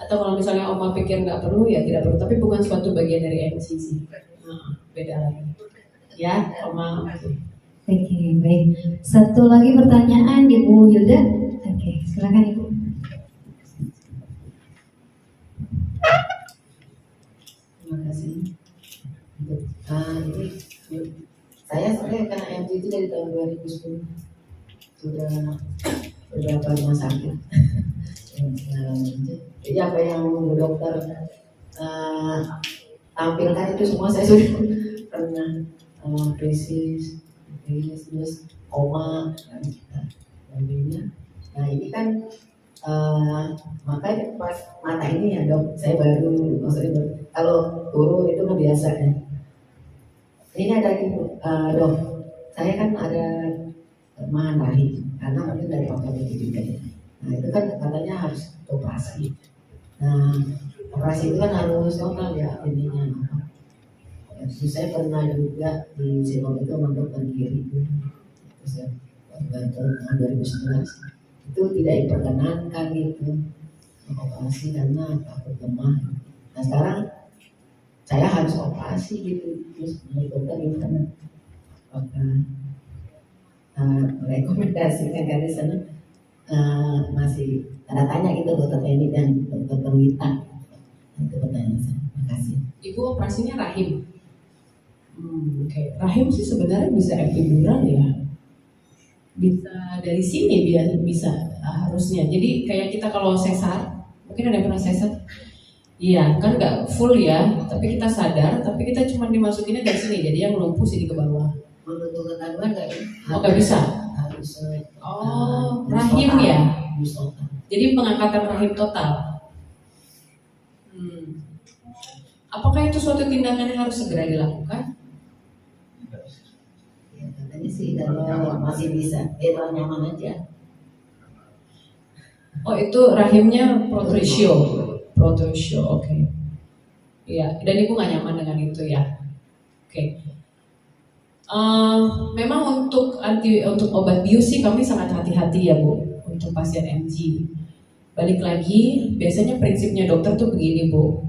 Atau kalau misalnya Oma pikir nggak perlu ya tidak perlu, tapi bukan suatu bagian dari MC sih. Beda lagi. Ya, Oma. Oke, baik. Satu lagi pertanyaan Ibu Hilda. Oke, silakan Ibu. Terima kasih. Saya sebenarnya kena MG itu dari tahun 2010. Sudah beberapa rumah sakit. Jadi apa yang Bu Dokter tampilkan itu semua saya sudah pernah krisis, terus koma dan sebagainya. Nah ini kan makanya pas mata ini ya dok, saya baru maksudnya kalau turun itu kan biasa ya. Ini ada dok, saya kan ada kelemahan rahim karena mungkin dari otomatis juga ya. Nah itu kan katanya harus operasi. Nah operasi itu kan harus total ya ininya. Terus saya pernah juga di psikolog itu sama dokter Giri itu, terus ya tahun 2011 itu tidak diperkenankan gitu operasi karena takut lemah. Nah sekarang saya harus operasi gitu, terus menurut dokter gimana? Apakah rekomendasikan dari sana masih tanda tanya gitu dokter Penny dan dokter Perwita. Itu pertanyaan saya. Terima kasih. Ibu operasinya rahim. Oke. Rahim sih sebenarnya bisa epidural ya. Bisa dari sini dia bisa harusnya. Jadi kayak kita kalau sesar, mungkin ada yang pernah sesar? Iya, kan nggak full ya, tapi kita sadar, tapi kita cuma dimasukinnya dari sini, jadi yang lumpuh sini ke bawah. Untuk kandungan nggak? Oh nggak bisa. Harus. Rahim total. ya. Harus total. Jadi pengangkatan rahim total. Apakah itu suatu tindakan yang harus segera dilakukan? Ya, katanya sih kalau masih bisa, kalau nyaman aja. Oh itu rahimnya protrusio, oke. Iya, dan ibu nggak nyaman dengan itu ya. Oke. Memang untuk obat bius sih kami sangat hati-hati ya Bu untuk pasien MG. Balik lagi, biasanya prinsipnya dokter tuh begini Bu.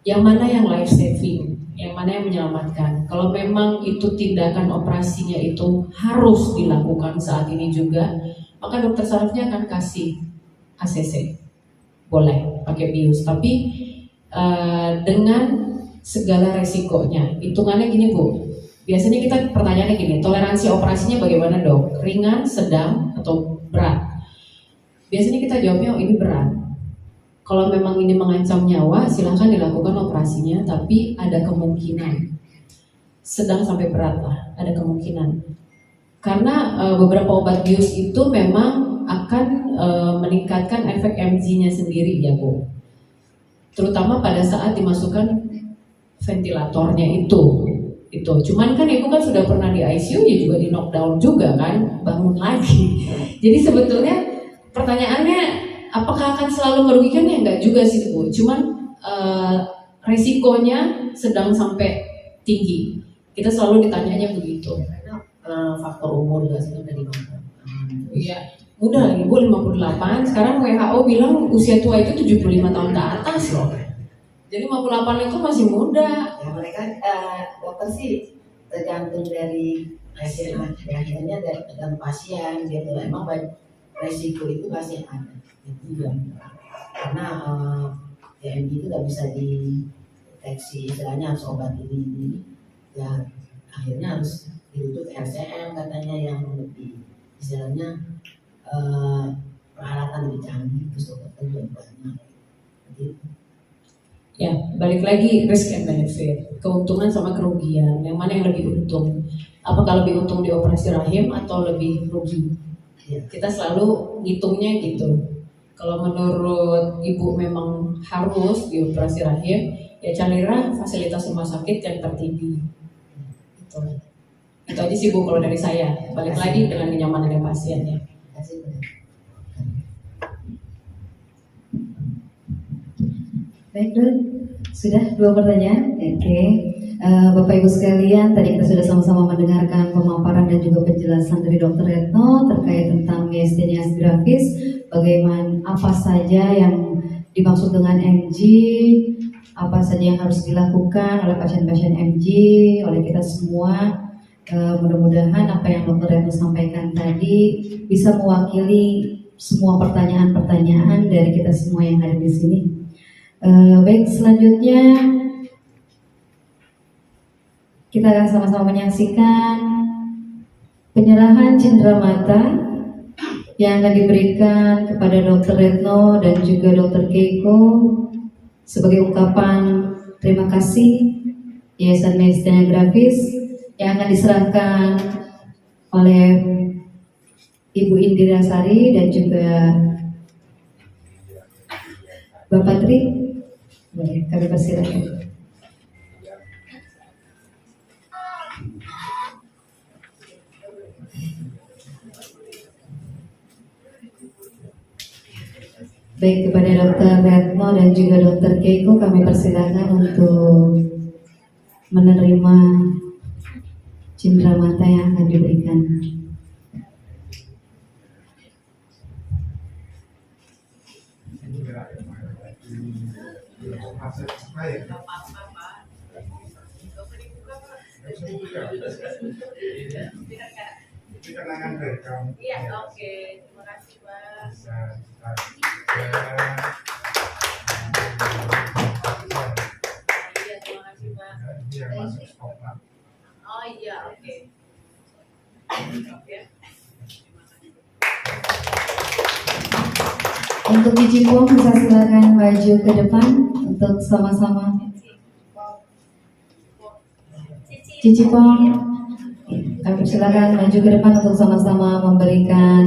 Yang mana yang life saving, yang mana yang menyelamatkan. Kalau memang itu tindakan operasinya itu harus dilakukan saat ini juga, maka dokter sarafnya akan kasih ACC, boleh pakai bius, tapi dengan segala resikonya. Hitungannya gini Bu, biasanya kita pertanyaannya gini, toleransi operasinya bagaimana dok? Ringan, sedang, atau berat? Biasanya kita jawabnya oh ini berat. Kalau memang ini mengancam nyawa, silahkan dilakukan operasinya, tapi ada kemungkinan sedang sampai berat lah, ada kemungkinan. Karena beberapa obat bius itu memang akan meningkatkan efek MG-nya sendiri ya Bu. Terutama pada saat dimasukkan ventilatornya itu. Cuman kan ibu kan sudah pernah di ICU, ya juga di knockdown juga kan, bangun lagi. Jadi sebetulnya pertanyaannya apakah akan selalu merugikan? Ya enggak juga sih Bu. Cuman resikonya sedang sampai tinggi. Kita selalu ditanyanya begitu. Faktor umur juga sudah dimana. Iya, mudah lagi Bu, 58. Sekarang WHO bilang usia tua itu 75 tahun ke atas loh. Jadi 58 itu masih muda. Ya mereka dokter sih tergantung dari hasil akhirnya dari pasien gitu. Emang resiko itu pasti ada. Itu juga karena DMD itu nggak bisa dideteksi, istilahnya harus obat ini. Ya akhirnya harus dirujuk RCM katanya yang lebih istilahnya peralatan lebih canggih, terus obatnya lebih banyak. Gitu. Ya, balik lagi risk and benefit, keuntungan sama kerugian, yang mana yang lebih untung? Apakah lebih untung di operasi rahim atau lebih rugi? Ya. Kita selalu ngitungnya gitu. Kalau menurut ibu memang harus di operasi rahim, ya carilah fasilitas rumah sakit yang tertinggi. Itu aja sih Bu kalau dari saya. Balik lagi dengan kenyamanan pasiennya. Baik Dok, sudah 2 pertanyaan. Oke. Bapak Ibu sekalian, tadi kita sudah sama-sama mendengarkan pemaparan dan juga penjelasan dari Dr. Retno terkait tentang myasthenia gravis, bagaimana apa saja yang dimaksud dengan MG, apa saja yang harus dilakukan oleh pasien-pasien MG, oleh kita semua. Mudah-mudahan apa yang Dr. Retno sampaikan tadi bisa mewakili semua pertanyaan-pertanyaan dari kita semua yang ada di sini. Baik, selanjutnya kita akan sama-sama menyaksikan penyerahan cenderamata yang akan diberikan kepada Dr. Retno dan juga Dr. Keiko sebagai ungkapan terima kasih Yayasan Myasthenia Gravis yang akan diserahkan oleh Ibu Indira Sari dan juga Bapak Tri. Boleh kami persilakan. Baik, kepada Dr. Retno dan juga Dr. Keiko kami persilakan untuk menerima cenderamata yang akan diberikan. Itu kenangan dari kamu. Iya, oke. Terima kasih, Pak. Iya, terima kasih, Pak. Dia masuk sekolah. Oh iya, oke. Oke. Untuk Cici Pong bisa silakan maju ke depan untuk sama-sama. Cici Pong, kami silakan maju ke depan untuk sama-sama memberikan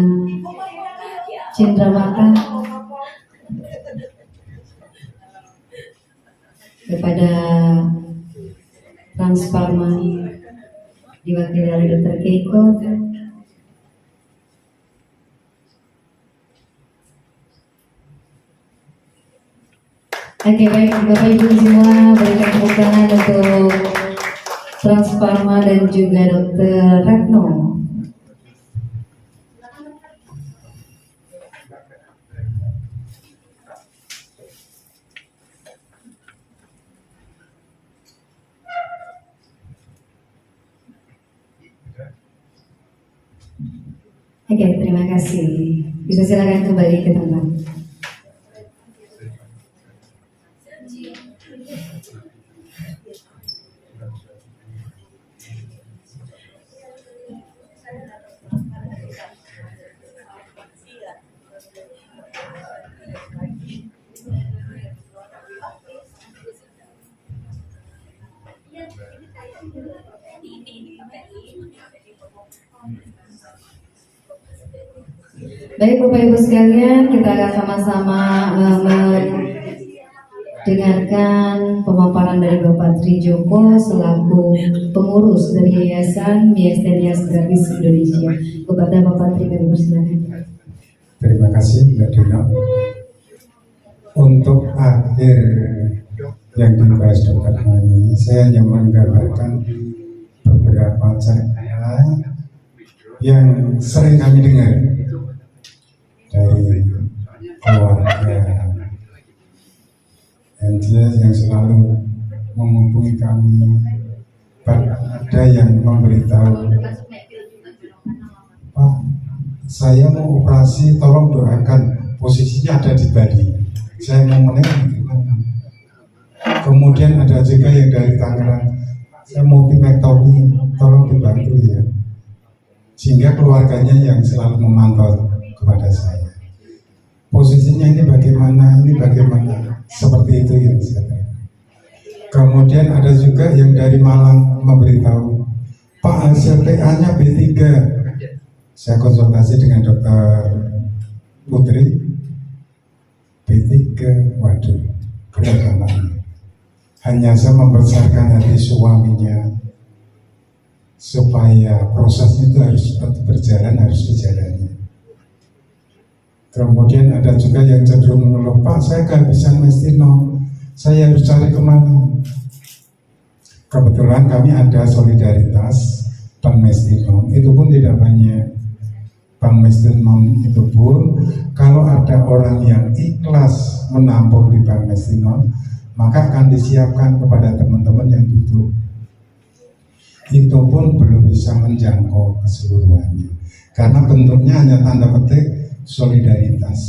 cenderamata kepada Transparma diwakili oleh Dr. Keiko. Oke, baik Bapak Ibu semua, berikan tepuk tangan untuk Transparma dan juga Dr. Retno. Oke, terima kasih. Bisa silakan kembali ke tempat. Baik Bapak Ibu sekalian, kita akan sama-sama mendengarkan pemaparan dari Bapak Tri Joko selaku pengurus dari Yayasan Miastenias Gratis Indonesia. Kepada Bapak Tri, kami persilakan. Terima kasih Mbak Dina. Untuk akhir yang dibahas Dr. Mani, saya hanya menggambarkan beberapa cerita yang sering kami dengar dari keluarga MJS yang selalu menghubungi kami. Ada yang memberitahu, Pak, saya mau operasi, tolong doakan, posisinya ada di Bali, saya mau menengok gimana. Kemudian ada juga yang dari Tangerang, saya mau pimektomi, tolong dibantu ya. Sehingga keluarganya yang selalu memantau kepada saya, posisinya ini bagaimana, seperti itu yang saya terima. Kemudian ada juga yang dari Malang memberitahu, Pak, hasil TA-nya B3. Saya konsultasi dengan Dokter Putri, B3, waduh, berat banget. Hanya saya membesarkan hati suaminya supaya prosesnya itu harus tetap berjalan, harus dijalani. Kemudian ada juga yang cenderung mengeluh, Pak, saya kehabisan mestino, saya harus cari kemana? Kebetulan kami ada solidaritas Bank Mestinon, itu pun tidak banyak. Bank Mestinon itu pun kalau ada orang yang ikhlas menampung di Bank Mestinon, maka akan disiapkan kepada teman-teman yang butuh. Itu pun belum bisa menjangkau keseluruhannya, karena bentuknya hanya tanda petik solidaritas.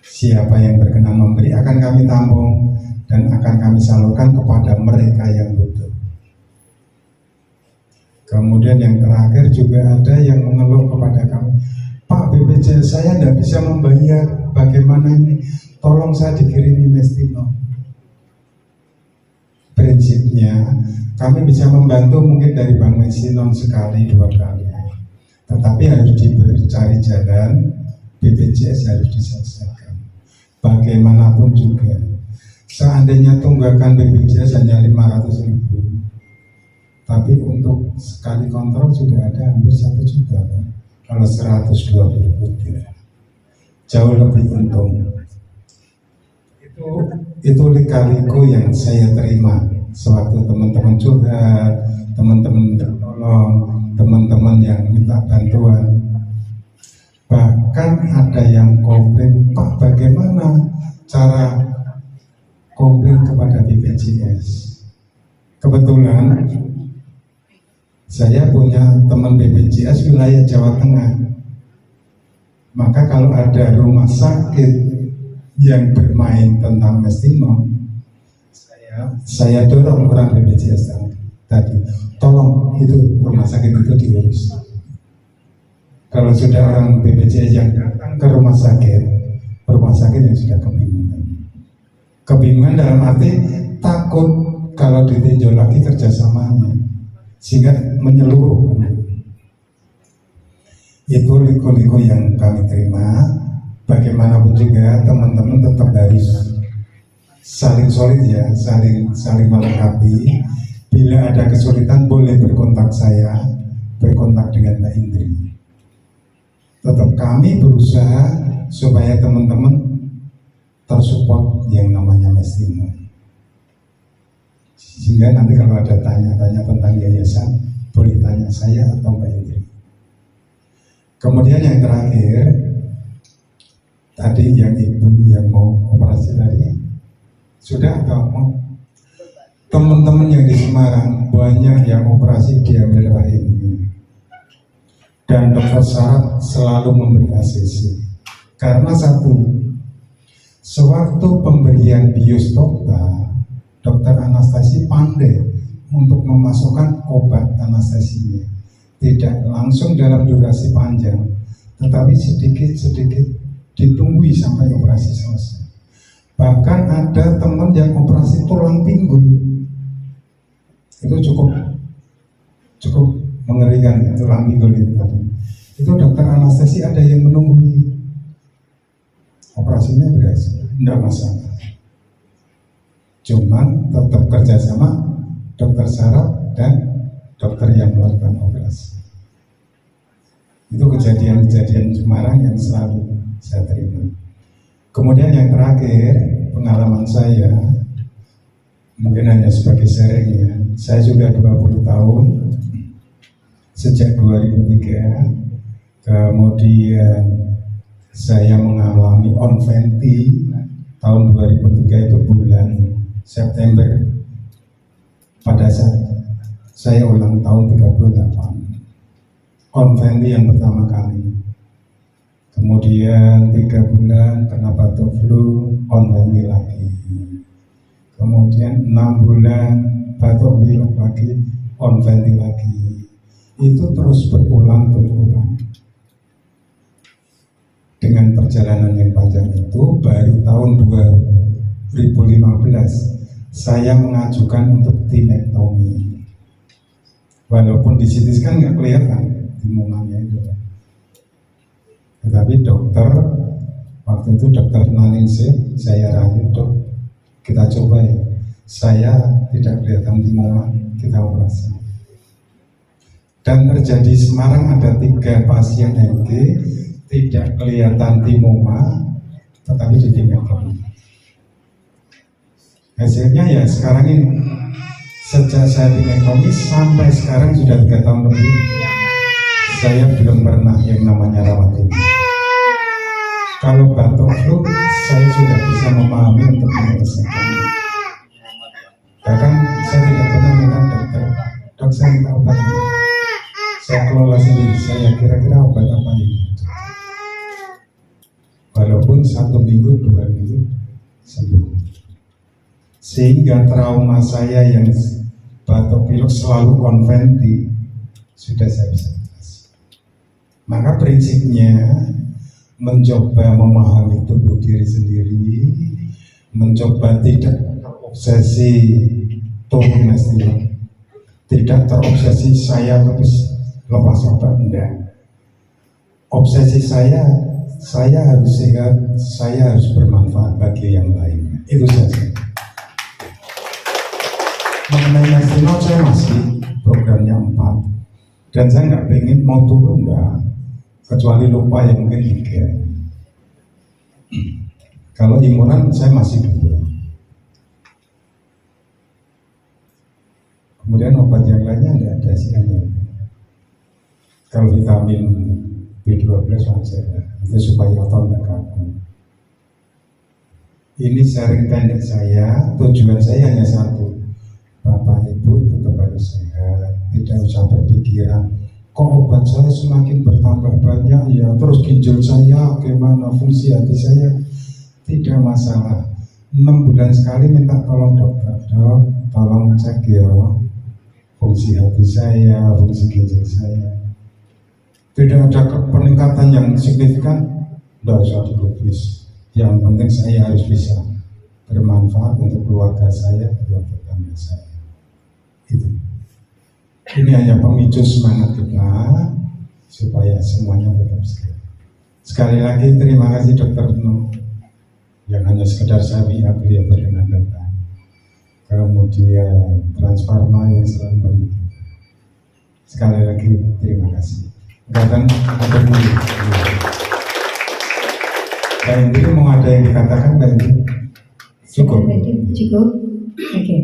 Siapa yang berkenan memberi akan kami tampung dan akan kami salurkan kepada mereka yang butuh. Kemudian yang terakhir juga ada yang mengeluh kepada kami, Pak, BPJS saya tidak bisa membayar, bagaimana ini? Tolong saya dikirimi mestino. Prinsipnya kami bisa membantu mungkin dari Bank Mestinon sekali, 2 kali, tetapi harus dicari jalan, BPJS harus diselesaikan. Bagaimanapun juga, seandainya tunggakan BPJS hanya 500.000, tapi untuk sekali kontrol sudah ada hampir 1 juta. Kalau 120 butir, jauh lebih untung. Itu lika-liku yang saya terima sewaktu teman-teman curhat, teman-teman tertolong, teman-teman yang minta bantuan. Bahkan ada yang komplain, Pak, bagaimana cara komplain kepada BPJS? Kebetulan saya punya teman BPJS wilayah Jawa Tengah. Maka kalau ada rumah sakit yang bermain tentang mestino, saya dorong orang BPJS tadi, tolong itu rumah sakit itu diurus. Kalau sudah orang BPJS yang datang ke rumah sakit yang sudah kebingungan. Kebingungan dalam arti takut kalau ditinjau lagi kerjasamanya, sehingga menyeluruh. Itu liku-liku yang kami terima. Bagaimanapun juga teman-teman tetap harus saling solid ya, saling melengkapi. Bila ada kesulitan boleh berkontak saya, berkontak dengan Mbak Indri. Tetap kami berusaha supaya teman-teman tersupport yang namanya mestino. Sehingga nanti kalau ada tanya-tanya tentang yayasan, boleh tanya saya atau Mbak Indri. Kemudian yang terakhir, tadi yang ibu yang mau operasi tadi, sudah atau mau? Teman-teman yang di Semarang banyak yang operasi diambil rahim. Dan dokter Sarah selalu memberi ACC. Karena satu, sewaktu pemberian biostopta, dokter anestesi pandai untuk memasukkan obat anestesinya. Tidak langsung dalam durasi panjang, tetapi sedikit-sedikit ditunggui sampai operasi selesai. Bahkan ada teman yang operasi tulang pinggul, itu cukup mengerikan, tulang pinggul itu tadi. Itu dokter anestesi ada yang menunggu. Operasinya berhasil, tidak masalah. Cuman tetap kerjasama dokter saraf dan dokter yang melakukan operasi. Itu kejadian-kejadian Semarang yang selalu saya terima. Kemudian yang terakhir, pengalaman saya, mungkin hanya sebagai sharing ya. Saya sudah 20 tahun, sejak 2003, kemudian saya mengalami on-venti tahun 2003 itu bulan September. Pada saat saya ulang tahun 38. On-venti yang pertama kali. Kemudian 3 bulan kena batuk flu, on-venti lagi. Kemudian 6 bulan batuk pilek lagi, on-venti lagi. Itu terus berulang. Dengan perjalanan yang panjang itu, baru tahun 2015 saya mengajukan untuk timektomi. Walaupun di CT scan nggak kelihatan timungannya itu, tetapi dokter waktu itu dokter Naningsih, saya rayu, dok, kita coba ya. Saya tidak kelihatan timungan, kita operasi. Dan terjadi Semarang ada 3 pasien MG tidak kelihatan timoma, tetapi di timektomi. Hasilnya ya sekarang ini, sejak saya timektomi sampai sekarang sudah 3 tahun lebih, saya belum pernah yang namanya rawat inap. Kalau batuk flu, saya sudah bisa memahami untuk menyelesaikan. Bahkan saya tidak pernah minta dokter, dok saya minta obat ini. Saya kelola sendiri, saya kira-kira obat apa ini. Walaupun 1 minggu, 2 minggu sembuh. Sehingga trauma saya yang batuk pilek selalu on-venti sudah saya bisa atasi. Maka prinsipnya mencoba memahami tubuh diri sendiri, mencoba tidak terobsesi turun mesti, tidak terobsesi saya terus lepas obat, enggak. Obsesi saya harus sehat, saya harus bermanfaat bagi yang lain. Itu saja. Mengenai nasional saya masih programnya 4, dan saya nggak pengen mau turun, enggak, kecuali lupa yang mungkin 3. Kalau imunan saya masih 2. Kemudian obat yang lainnya enggak ada sih, hanya kalau vitamin B12 wajar, itu supaya otot tidak kaku. Ini sharing pendek saya, tujuan saya hanya satu. Bapak Ibu tetap harus sehat, tidak usah berpikiran kok obat saya semakin bertambah banyak ya, terus ginjal saya bagaimana, fungsi hati saya, tidak masalah. 6 bulan sekali minta tolong dokter, dok tolong cek ya fungsi hati saya, fungsi ginjal saya. Tidak ada peningkatan yang signifikan, tidak usah digubris. Yang penting saya harus bisa bermanfaat untuk keluarga saya, keluarga tangga saya. Itu. Ini hanya pemicu semangat kita supaya semuanya tetap sehat. Sekali lagi terima kasih Dokter Nuh yang hanya sekedar syariah beliau berkenan datang. Kemudian Transfarma yang selalu membantu kita. Sekali lagi terima kasih. Datang untuk dulu. Mbak Indri mau ada yang dikatakan, Mbak Indri? Cukup. Cukup. Oke.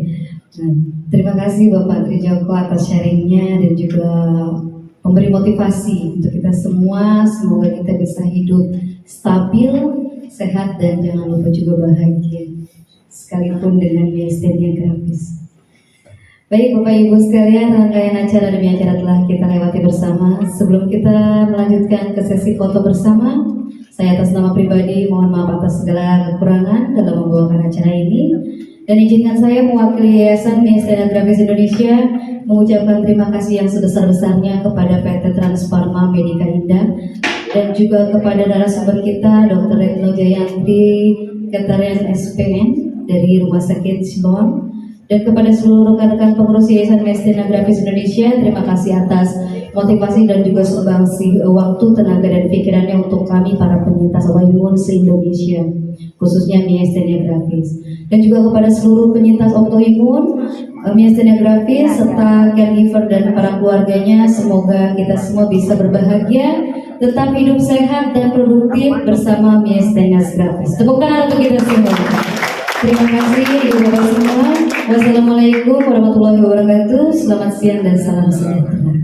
Nah, terima kasih Bapak Trijoko atas sharingnya dan juga memberi motivasi untuk kita semua. Semoga kita bisa hidup stabil, sehat, dan jangan lupa juga bahagia, sekalipun dengan biaya gratis. Baik Bapak Ibu sekalian, rangkaian acara demi acara telah kita lewati bersama. Sebelum kita melanjutkan ke sesi foto bersama, saya atas nama pribadi mohon maaf atas segala kekurangan dalam membawakan acara ini. Dan izinkan saya mewakili Yayasan Mesena Grafis Indonesia mengucapkan terima kasih yang sebesar-besarnya kepada PT Transfarma Medika Indah dan juga kepada narasumber kita Dr. Retno Jayanti, Ketarian SPN dari Rumah Sakit Siloam, Dan kepada seluruh rekan-rekan pengurus Yayasan Mestiana Grafis Indonesia, terima kasih atas motivasi dan juga sumbangsi waktu, tenaga, dan pikirannya untuk kami para penyintas autoimun se-Indonesia, khususnya Mestiana Grafis. Dan juga kepada seluruh penyintas autoimun, Mestiana Grafis, serta caregiver dan para keluarganya, semoga kita semua bisa berbahagia, tetap hidup sehat dan produktif bersama Mestiana Grafis. Tepuk tangan untuk kita semua. Terima kasih Ibu Bapak semua. Wassalamualaikum warahmatullahi wabarakatuh. Selamat siang dan salam sejahtera.